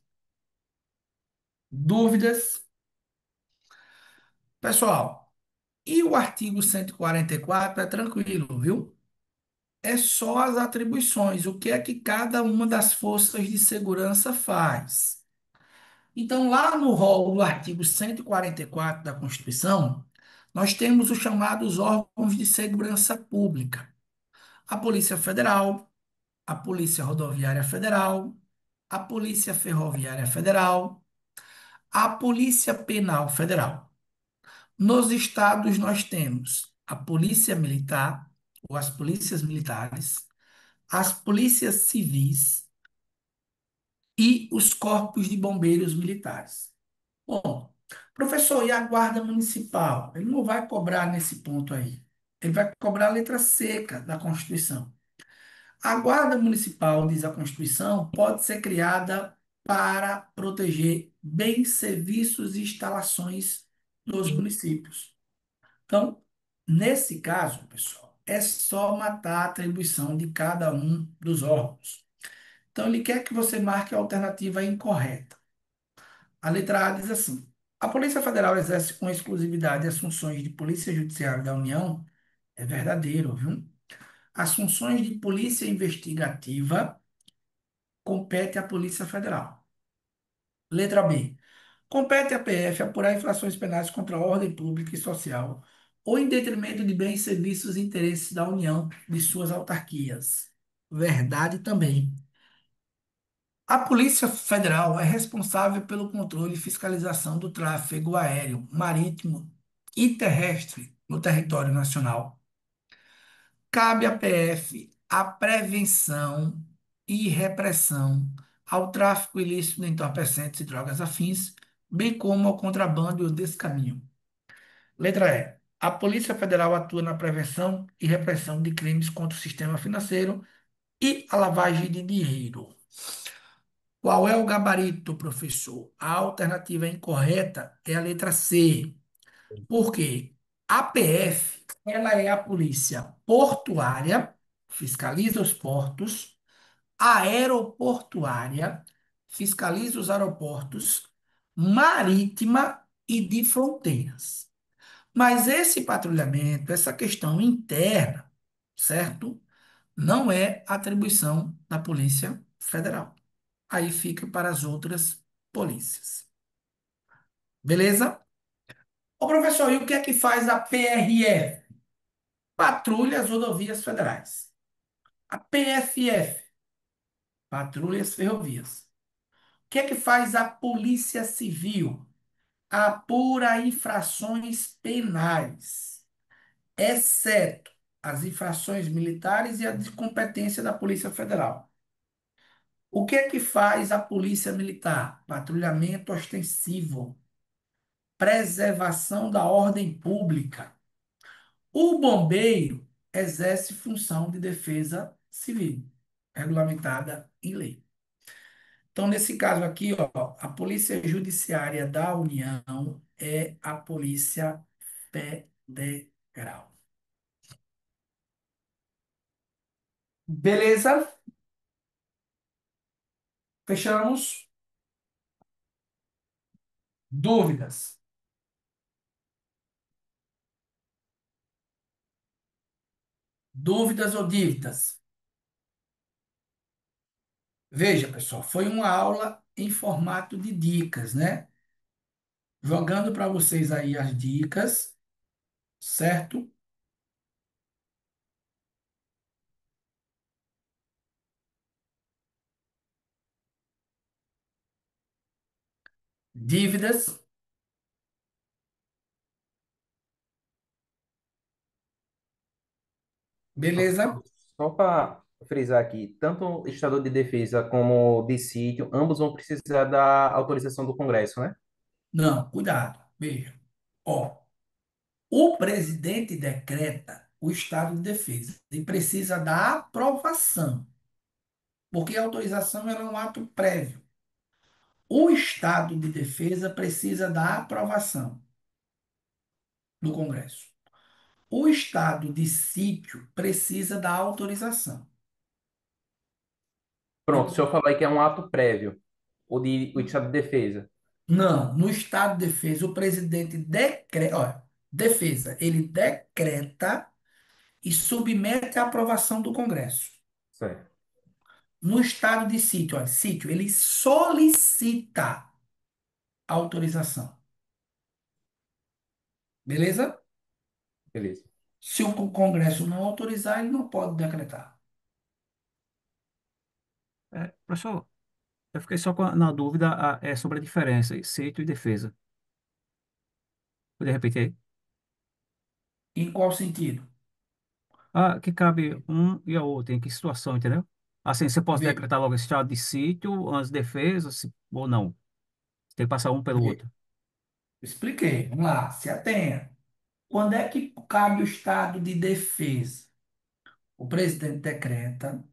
Dúvidas? Pessoal, e o artigo 144 é tranquilo, viu? É só as atribuições, o que é que cada uma das forças de segurança faz. Então, lá no rol do artigo 144 da Constituição, nós temos os chamados órgãos de segurança pública: a Polícia Federal, a Polícia Rodoviária Federal, a Polícia Ferroviária Federal, a Polícia Penal Federal. Nos estados, nós temos a Polícia Militar, ou as polícias militares, as polícias civis e os corpos de bombeiros militares. Bom, professor, e a guarda municipal? Ele não vai cobrar nesse ponto aí. Ele vai cobrar a letra seca da Constituição. A guarda municipal, diz a Constituição, pode ser criada para proteger bens, serviços e instalações dos municípios. Então, nesse caso, pessoal, é só matar a atribuição de cada um dos órgãos. Então, ele quer que você marque a alternativa incorreta. A letra A diz assim: a Polícia Federal exerce com exclusividade as funções de Polícia Judiciária da União. É verdadeiro, viu? As funções de Polícia Investigativa compete à Polícia Federal. Letra B. Compete à PF apurar infrações penais contra a ordem pública e social ou em detrimento de bens, serviços e interesses da União de suas autarquias. Verdade também. A Polícia Federal é responsável pelo controle e fiscalização do tráfego aéreo, marítimo e terrestre no território nacional. Cabe à PF a prevenção e repressão ao tráfico ilícito de entorpecentes e drogas afins, bem como ao contrabando e ao descaminho. Letra E. A Polícia Federal atua na prevenção e repressão de crimes contra o sistema financeiro e a lavagem de dinheiro. Qual é o gabarito, professor? A alternativa incorreta é a letra C. Por quê? A PF, ela é a polícia portuária, fiscaliza os portos, aeroportuária, fiscaliza os aeroportos, marítima e de fronteiras. Mas esse patrulhamento, essa questão interna, certo? Não é atribuição da Polícia Federal. Aí fica para as outras polícias. Beleza? Ô, professor, e o que é que faz a PRF? Patrulha as rodovias federais. A PFF, patrulha as ferrovias. O que é que faz a Polícia Civil? Apura infrações penais, exceto as infrações militares e a de competência da Polícia Federal. O que é que faz a Polícia Militar? Patrulhamento ostensivo, preservação da ordem pública. O bombeiro exerce função de defesa civil, regulamentada em lei. Então, nesse caso aqui, ó, a Polícia Judiciária da União é a Polícia Federal. Beleza? Fechamos? Dúvidas? Dúvidas ou dívidas? Veja, pessoal, foi uma aula em formato de dicas, né? Jogando para vocês aí as dicas, certo? Dívidas, beleza? Só para frisar aqui, tanto o Estado de Defesa como o de sítio, ambos vão precisar da autorização do Congresso, né? Não, cuidado. Veja. Ó, o presidente decreta o estado de defesa e precisa da aprovação, porque a autorização ela é um ato prévio. O estado de defesa precisa da aprovação do Congresso. O estado de sítio precisa da autorização. Pronto, o do- senhor falou aí que é um ato prévio, o Estado de Defesa. Não, no estado de defesa, o presidente decreta, olha, defesa, ele decreta e submete à aprovação do Congresso. Certo, No estado de sítio, olha, sítio, ele solicita autorização. Beleza? beleza. Se o Congresso não autorizar, ele não pode decretar. Professor, eu fiquei só na dúvida sobre a diferença, sítio e defesa. Poderia repetir aí? Em qual sentido? Ah, que cabe um e a outro, em que situação, entendeu? Assim, você pode Vê, decretar logo esse estado de sítio, as defesas, ou não. Você tem que passar um pelo vê. outro. Expliquei. Vamos lá, se atenha. Quando é que cabe o estado de defesa? O presidente decreta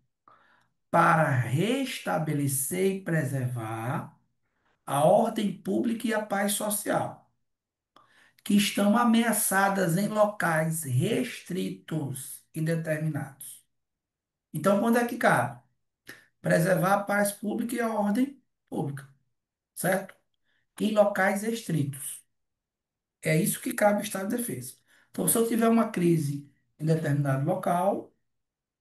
para restabelecer e preservar a ordem pública e a paz social, que estão ameaçadas em locais restritos e determinados. Então, quando é que cabe? Preservar a paz pública e a ordem pública, certo? Em locais restritos. É isso que cabe ao Estado de Defesa. Então, se eu tiver uma crise em determinado local,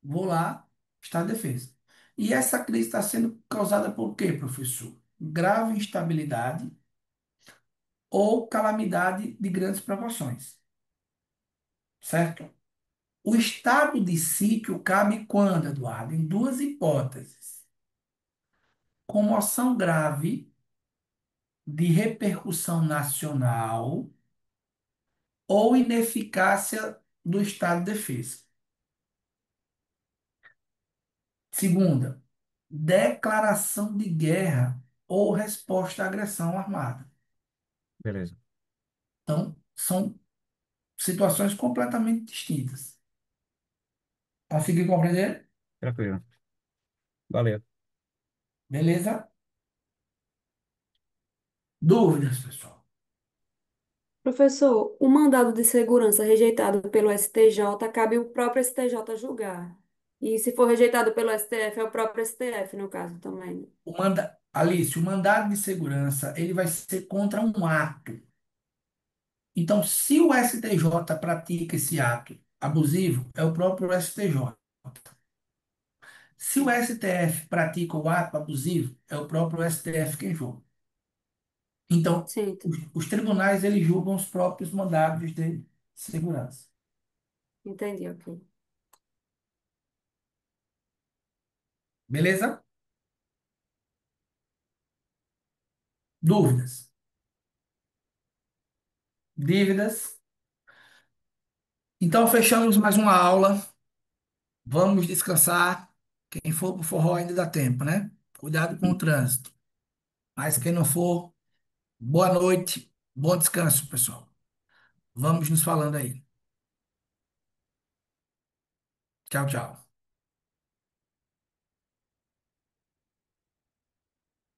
vou lá, Estado de Defesa. E essa crise está sendo causada por quê, professor? Grave instabilidade ou calamidade de grandes proporções, certo? O estado de sítio cabe quando, Eduardo? Em duas hipóteses: comoção grave de repercussão nacional ou ineficácia do estado de defesa. Segunda, declaração de guerra ou resposta à agressão armada. Beleza. Então, são situações completamente distintas. Conseguiu compreender? Tranquilo. Valeu. Beleza? Dúvidas, pessoal? Professor, o mandado de segurança rejeitado pelo STJ, cabe o próprio STJ julgar. E se for rejeitado pelo STF, é o próprio STF, no caso, também, né? Alice, o mandado de segurança, ele vai ser contra um ato. Então, se o STJ pratica esse ato abusivo, é o próprio STJ. Se o STF pratica o ato abusivo, é o próprio STF quem julga. Então, Sim, os tribunais, eles julgam os próprios mandados de segurança. entendi, ok. Beleza? Dúvidas? Dívidas? Então, fechamos mais uma aula. Vamos descansar. Quem for pro forró ainda dá tempo, né? Cuidado com o trânsito. Mas quem não for, boa noite, bom descanso, pessoal. Vamos nos falando aí. Tchau, tchau.